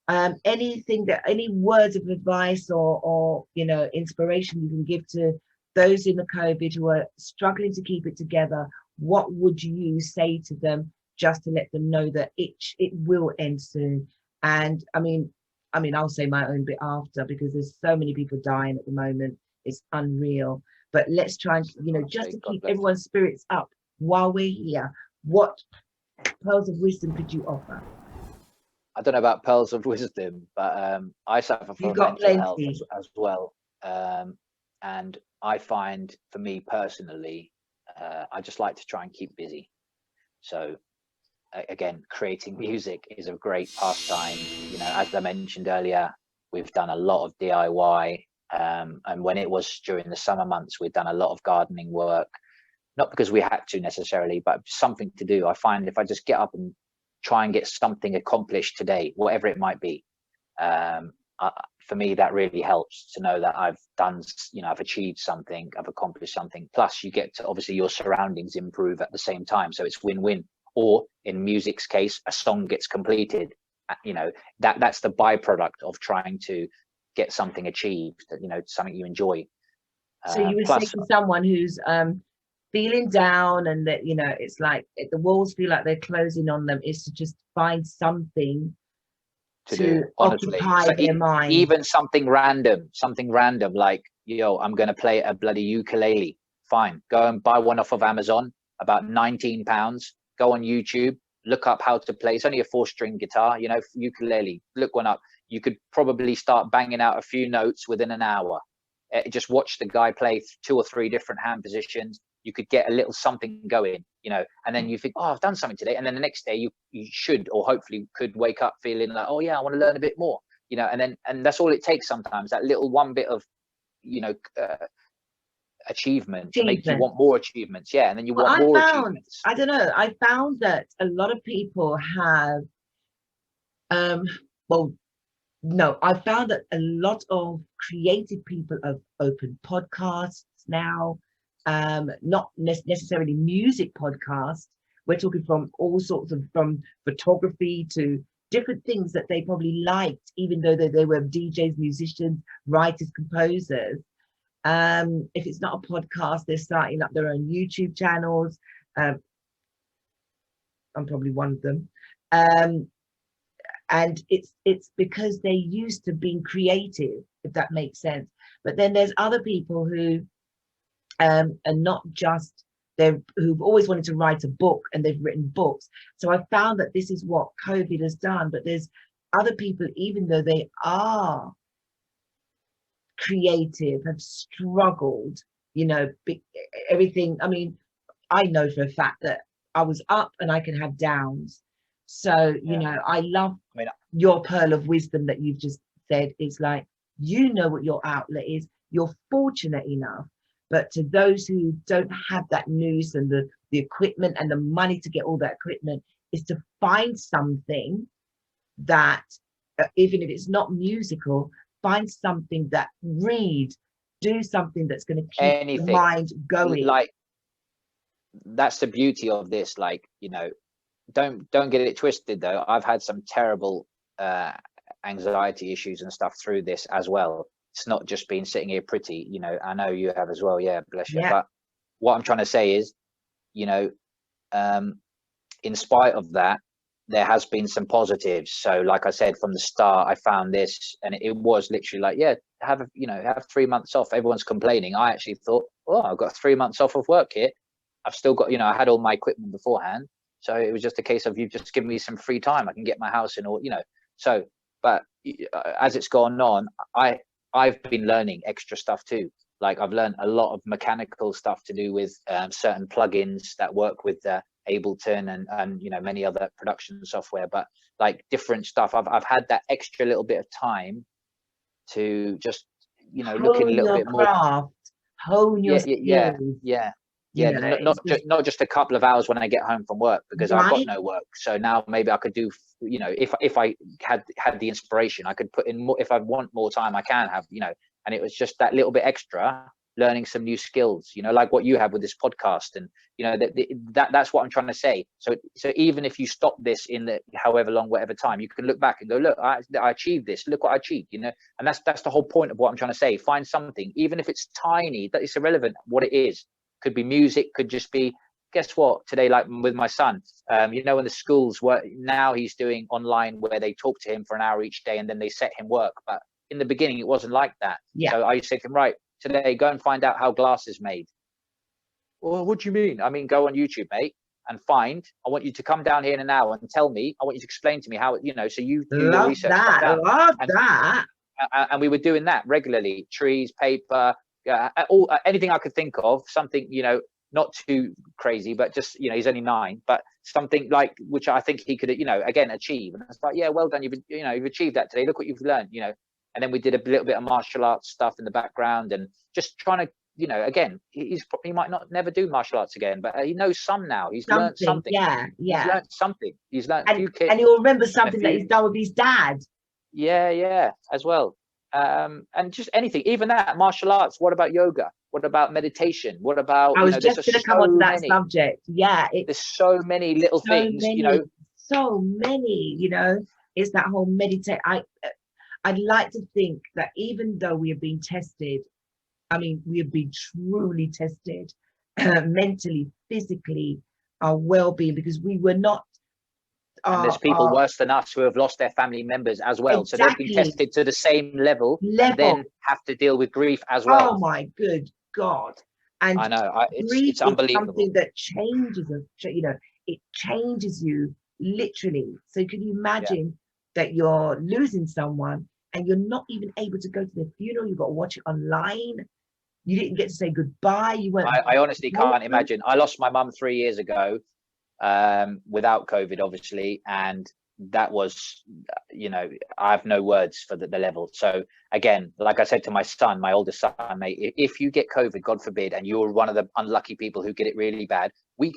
Any words of advice or inspiration you can give to those in the COVID who are struggling to keep it together? What would you say to them just to let them know that it will end soon? And I mean, I'll say my own bit after, because there's so many people dying at the moment. It's unreal. But let's try and, just to keep everyone's spirits up while we're here. What pearls of wisdom could you offer? I don't know about pearls of wisdom, but I suffer from mental health as well. And I find, for me personally, I just like to try and keep busy. So again, creating music is a great pastime. As I mentioned earlier, we've done a lot of DIY. And when it was during the summer months, we've done a lot of gardening work, not because we had to necessarily, but something to do. I find if I just get up and try and get something accomplished today, whatever it might be, for me, that really helps to know that I've done, I've achieved something, I've accomplished something. Plus you get to, obviously your surroundings improve at the same time. So it's win-win. Or in music's case, a song gets completed. That's the byproduct of trying to get something achieved, something you enjoy. So you would say Plus, to someone who's feeling down and that, you know, it's like the walls feel like they're closing on them, is to just find something to to do, honestly. occupy So their mind. even something random, like, yo, I'm going to play a bloody ukulele. Fine. Go and buy one off of Amazon, about £19. Go on YouTube, look up how to play. It's only a 4-string guitar, you know, ukulele. Look one up. You could probably start banging out a few notes within an hour. Just watch the guy play 2 or 3 different hand positions. You could get a little something going, you know, and then you think, oh, I've done something today. And then the next day you should, or hopefully could, wake up feeling like, oh yeah, I want to learn a bit more, you know, and that's all it takes sometimes, that little one bit of, you know, achievement to make you want more achievements. Yeah. And then you want more achievements. I don't know, I found that a lot of people have, well, no, I found that a lot of creative people have opened podcasts now, not necessarily music podcasts. We're talking from all sorts of, from photography to different things that they probably liked, even though they were DJs, musicians, writers, composers. If it's not a podcast, they're starting up their own YouTube channels. I'm probably one of them. And it's because they used to being creative, if that makes sense. But then there's other people who are not just, who've always wanted to write a book, and they've written books. So I found that this is what COVID has done. But there's other people, even though they are creative, have struggled, you know, everything. I mean, I know for a fact that I was up and I can have downs. So, you know, I love your pearl of wisdom that you've just said. It's like, you know what your outlet is. You're fortunate enough. But to those who don't have that news and the equipment and the money to get all that equipment, is to find something that, even if it's not musical, find something that do something that's going to keep the mind going. Like, that's the beauty of this. Like, you know, don't get it twisted though. I've had some terrible anxiety issues and stuff through this as well. It's not just been sitting here pretty, you know. I know you have as well. Yeah, bless you. But what I'm trying to say is, you know, in spite of that, there has been some positives. So like I said, from the start, I found this, and it was literally like, yeah, have 3 months off. Everyone's complaining. I actually thought, oh, I've got 3 months off of work here. I've still got, you know, I had all my equipment beforehand. So it was just a case of, you just give me some free time. I can get my house in order, you know. So, but as it's gone on, I've been learning extra stuff too. Like, I've learned a lot of mechanical stuff to do with certain plugins that work with Ableton and you know, many other production software. But like different stuff, I've had that extra little bit of time to just, you know, look in a little bit more. Hone your skills. Yeah, not just a couple of hours when I get home from work, because I've got no work. So now maybe I could do, you know, if I had the inspiration, I could put in more. If I want more time, I can have, you know. And it was just that little bit extra, learning some new skills, you know, like what you have with this podcast. And you know, that's what I'm trying to say. So even if you stop this in the however long, whatever time, you can look back and go, look, I achieved this. Look what I achieved, you know. And that's the whole point of what I'm trying to say. Find something, even if it's tiny, that it's irrelevant what it is. Could be music, could just be, guess what, today, like with my son, you know, in the schools, where now he's doing online, where they talk to him for an hour each day and then they set him work. But in the beginning, it wasn't like that. So I used to say to him, right, today, go and find out how glass is made. Well, what do you mean? I mean, go on YouTube, mate, and I want you to come down here in an hour and tell me. I want you to explain to me how, you know, so you do your research. Love that. And we were doing that regularly. Trees, paper, anything I could think of, something, you know, not too crazy, but just, you know, he's only 9, but something like, which I think he could, you know, again, achieve. And it's like, yeah, well done, you've achieved that today, look what you've learned, you know. And then we did a little bit of martial arts stuff in the background, and just trying to, you know, again, he might not never do martial arts again, but he knows some now. He's learned something. He's learned something. He's learned a few kids, and he'll remember something that he's done with his dad. Yeah, as well. And just anything, even that martial arts. What about yoga? What about meditation? What about, I was just going to come on to that subject. There's so many little things, you know. So many, you know. It's that whole meditate. I'd like to think that even though we are being tested I mean, we have been truly tested mentally, physically, our well-being, because we were not. And there's people worse than us who have lost their family members as well. Exactly. So they've been tested to the same level and then have to deal with grief as well. Oh my good God. And I know, grief it's unbelievable. is something that changes us, you know, it changes you literally. So can you imagine that you're losing someone and you're not even able to go to the funeral? You've got to watch it online. You didn't get to say goodbye. You weren't. I honestly can't imagine. I lost my mum 3 years ago, without COVID, obviously, and that was, you know, I have no words for the level. So again, like I said to my son, my oldest son, mate, if you get COVID, God forbid, and you're one of the unlucky people who get it really bad,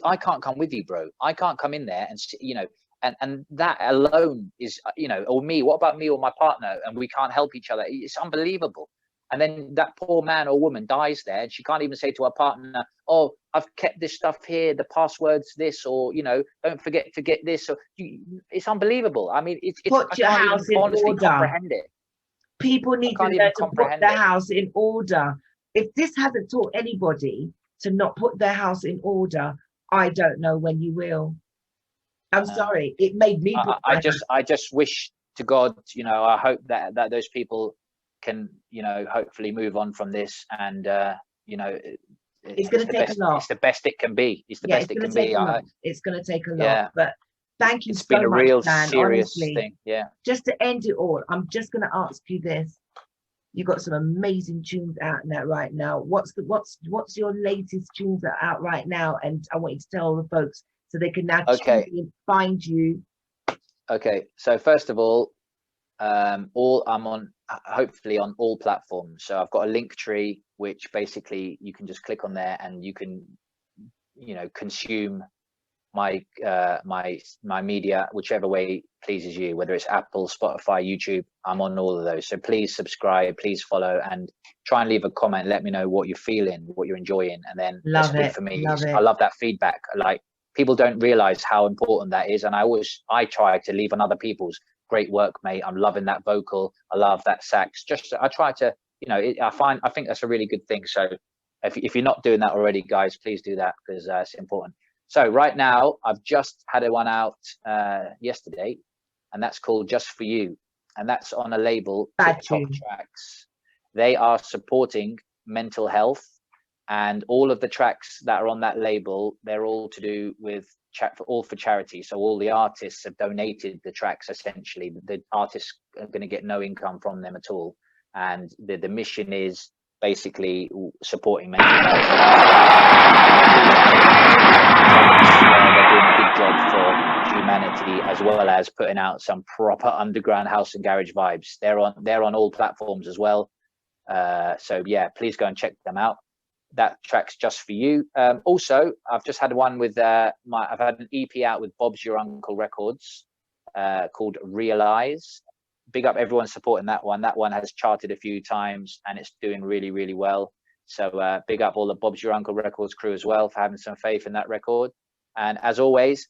I can't come with you, bro. I can't come in there and, you know, and that alone is, you know, or me, what about me or my partner? And we can't help each other. It's unbelievable. And then that poor man or woman dies there, and she can't even say to her partner, "Oh, I've kept this stuff here, the password's this," or, you know, "Don't forget to get this." So it's unbelievable. I mean, it's put your house in order. Comprehend it. People need to learn to put their house in order. If this hasn't taught anybody to not put their house in order, I don't know when you will. I'm sorry. It made me. I just wish to God, you know, I hope that those people can, you know, hopefully move on from this, and you know, it's going to take a lot. It's the best it can be. It's the best it can be. It's going to take a lot, but thank you so much. It's been a real Dan, serious honestly. thing. Yeah. Just to end it all, I'm just going to ask you this: you got some amazing tunes out now, right now. What's your latest tunes that are out right now? And I want you to tell the folks so they can now find you. Okay, so first of all, I'm on, hopefully on all platforms. So I've got a link tree, which basically you can just click on there and you can, you know, consume my my media whichever way pleases you, whether it's Apple, Spotify, YouTube. I'm on all of those. So please subscribe, please follow, and try and leave a comment. Let me know what you're feeling, what you're enjoying, and then that's good for me. I love that feedback. Like, people don't realize how important that is, and I try to leave on other people's. Great work, mate. I'm loving that vocal. I love that sax. I try to, you know, I think that's a really good thing. So if you're not doing that already, guys, please do that, because it's important. So right now, I've just had one out yesterday, and that's called Just For You. And that's on a label, TikTok Tracks. They are supporting mental health, and all of the tracks that are on that label, they're all to do with for charity. So all the artists have donated the tracks. Essentially, the artists are going to get no income from them at all, and the mission is basically supporting mental health. They're doing a good job for humanity, as well as putting out some proper underground house and garage vibes. They're on all platforms as well. So yeah, please go and check them out. That track's Just For You. Also, I've just had one with I've had an EP out with Bob's Your Uncle Records called Realize. Big up everyone supporting that one. That one has charted a few times and it's doing really, really well. So big up all the Bob's Your Uncle Records crew as well for having some faith in that record. And as always,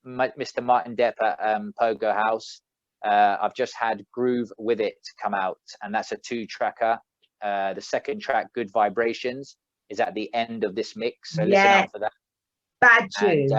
Mr. Martin Depp at Pogo House. I've just had Groove With It come out, and that's a 2-tracker. The second track, Good Vibrations, is at the end of this mix, so listen out for that. Bad tune.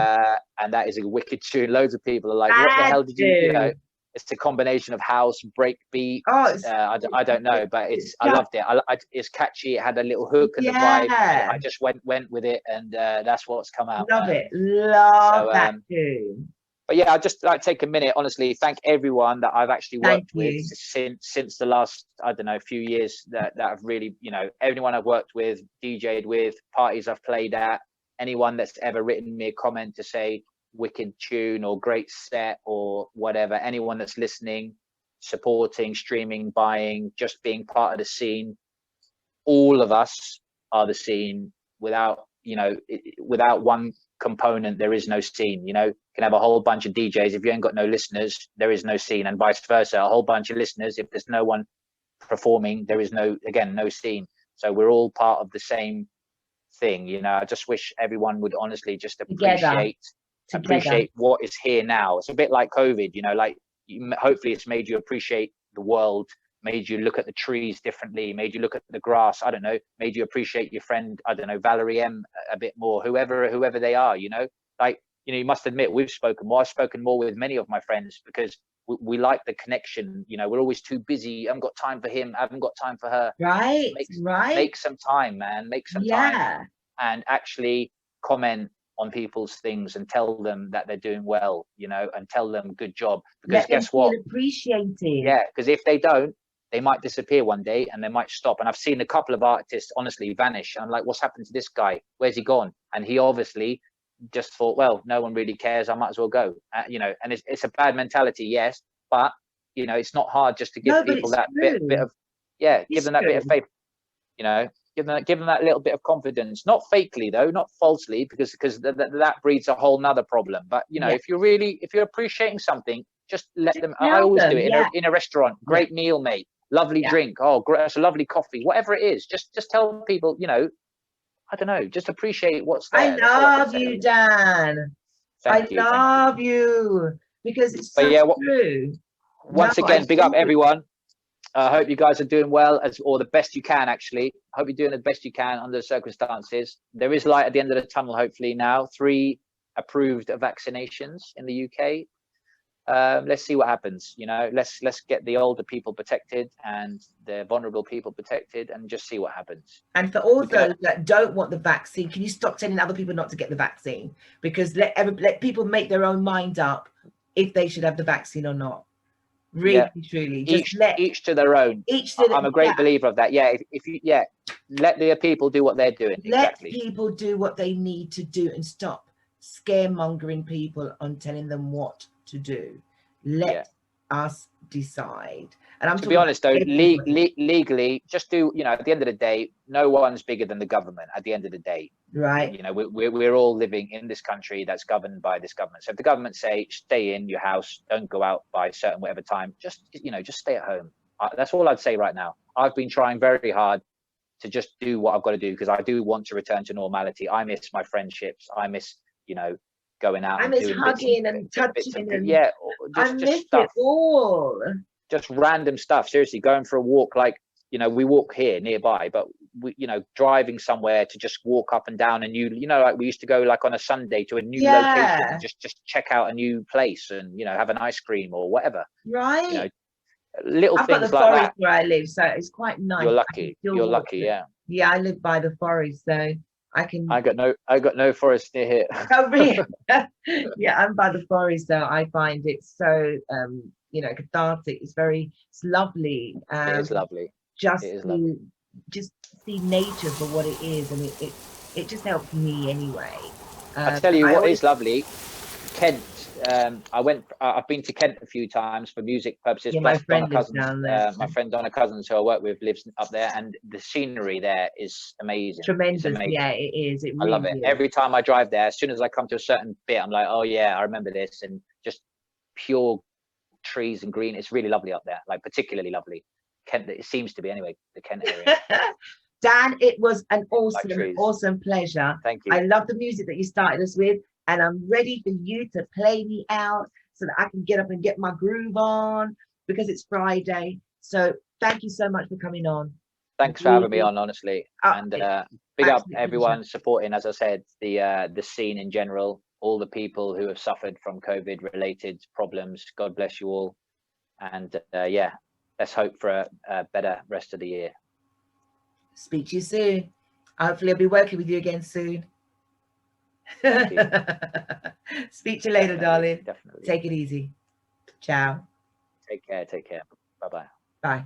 And that is a wicked tune. Loads of people are like, what the hell did you know? It's a combination of house, break beat. I don't know, but I loved it. It's catchy. It had a little hook and the vibe. I just went with it, and that's what's come out. Love it. Love that tune. But yeah, I'd just like to take a minute, honestly, thank everyone that I've actually worked with since the last, I don't know, few years that I've really, you know, everyone I've worked with, DJ'd with, parties I've played at, anyone that's ever written me a comment to say wicked tune or great set or whatever, anyone that's listening, supporting, streaming, buying, just being part of the scene. All of us are the scene. Without, you know, without one component, there is no scene. You know, you can have a whole bunch of DJs, if you ain't got no listeners, there is no scene, and vice versa. A whole bunch of listeners, if there's no one performing, there is no scene. So we're all part of the same thing. You know, I just wish everyone would honestly just appreciate what is here now. It's a bit like COVID, you know, like hopefully it's made you appreciate the world made you look at the trees differently, made you look at the grass, I don't know, made you appreciate your friend, I don't know, Valerie M a bit more, whoever they are, you know, like, you know, you must admit we've spoken more. I've spoken more with many of my friends because we like the connection. You know, we're always too busy. I haven't got time for him. I haven't got time for her. Right, Make some time, man. Make some time and actually comment on people's things and tell them that they're doing well, you know, and tell them good job. Because guess what? Appreciated. Yeah, because if they don't, they might disappear one day and they might stop. And I've seen a couple of artists honestly vanish. I'm like, what's happened to this guy? Where's he gone? And he obviously just thought, well, no one really cares, I might as well go, you know. And it's a bad mentality, yes, but you know, it's not hard just to give people that bit of give them that bit of faith, you know, give them that little bit of confidence, not fakely though, not falsely, because that breeds a whole nother problem. But you know, if you're appreciating something, just let them. I always do it in a restaurant. Great meal, mate. Lovely drink. Oh, great, that's a lovely coffee. Whatever it is, just tell people, you know, I don't know, just appreciate what's there. I love you, Dan. I love you because it's so true. Once again, big up everyone. I hope you guys are doing well, or the best you can, actually. I hope you're doing the best you can under the circumstances. There is light at the end of the tunnel, hopefully now. 3 approved vaccinations in the UK. Let's see what happens. You know, let's get the older people protected and the vulnerable people protected, and just see what happens. And for all those that don't want the vaccine, can you stop telling other people not to get the vaccine? Because let people make their own mind up if they should have the vaccine or not. Really, truly, just each to their own. I'm a great believer of that. Yeah, if you let the people do what they're doing. Let people do what they need to do and stop scaremongering people on telling them what to do. Let us decide. And I'm to be honest though, legally, just do, you know, at the end of the day, no one's bigger than the government at the end of the day. Right. You know, we're all living in this country that's governed by this government. So if the government say stay in your house, don't go out by a certain whatever time, just, you know, just stay at home. That's all I'd say right now. I've been trying very hard to just do what I've got to do, because I do want to return to normality. I miss my friendships. I miss, you know, going out. I miss hugging and touching. I miss stuff. It all. Just random stuff. Seriously, going for a walk, like, you know, we walk here nearby, but we, you know, driving somewhere to just walk up and down a new, you know, like we used to go like on a Sunday to a new location and just check out a new place and, you know, have an ice cream or whatever. Right. You know, little I've things got the like forest that. where I live, so it's quite nice. You're lucky. You're lucky, yeah. Yeah, I live by the forest, so I can. I got no forest near here. Oh, really? Yeah, I'm by the forest, so I find it so you know, cathartic. It's lovely. It is lovely. Just see nature for what it is, and it just helps me anyway. I tell you what is lovely, Kent. I've been to Kent a few times for music purposes. Yeah, my friend lives down there. My friend Donna Cousins, who I work with, lives up there, and the scenery there is amazing. Tremendous. Amazing. Yeah, it is. It really I love it. Is. Every time I drive there, as soon as I come to a certain bit, I'm like, oh yeah, I remember this, and just pure trees and green. It's really lovely up there, like particularly lovely. Kent, it seems to be anyway, the Kent area. Dan, it was an awesome pleasure. Thank you. I love the music that you started us with, and I'm ready for you to play me out so that I can get up and get my groove on, because it's Friday. So thank you so much for coming on. Thanks for having me on, honestly. And big up everyone supporting, as I said, the scene in general, all the people who have suffered from COVID related problems. God bless you all. And yeah, let's hope for a better rest of the year. Speak to you soon. Hopefully I'll be working with you again soon. Speak to you later, darling. Definitely. Take it easy. Ciao. Take care. Bye-bye. Bye.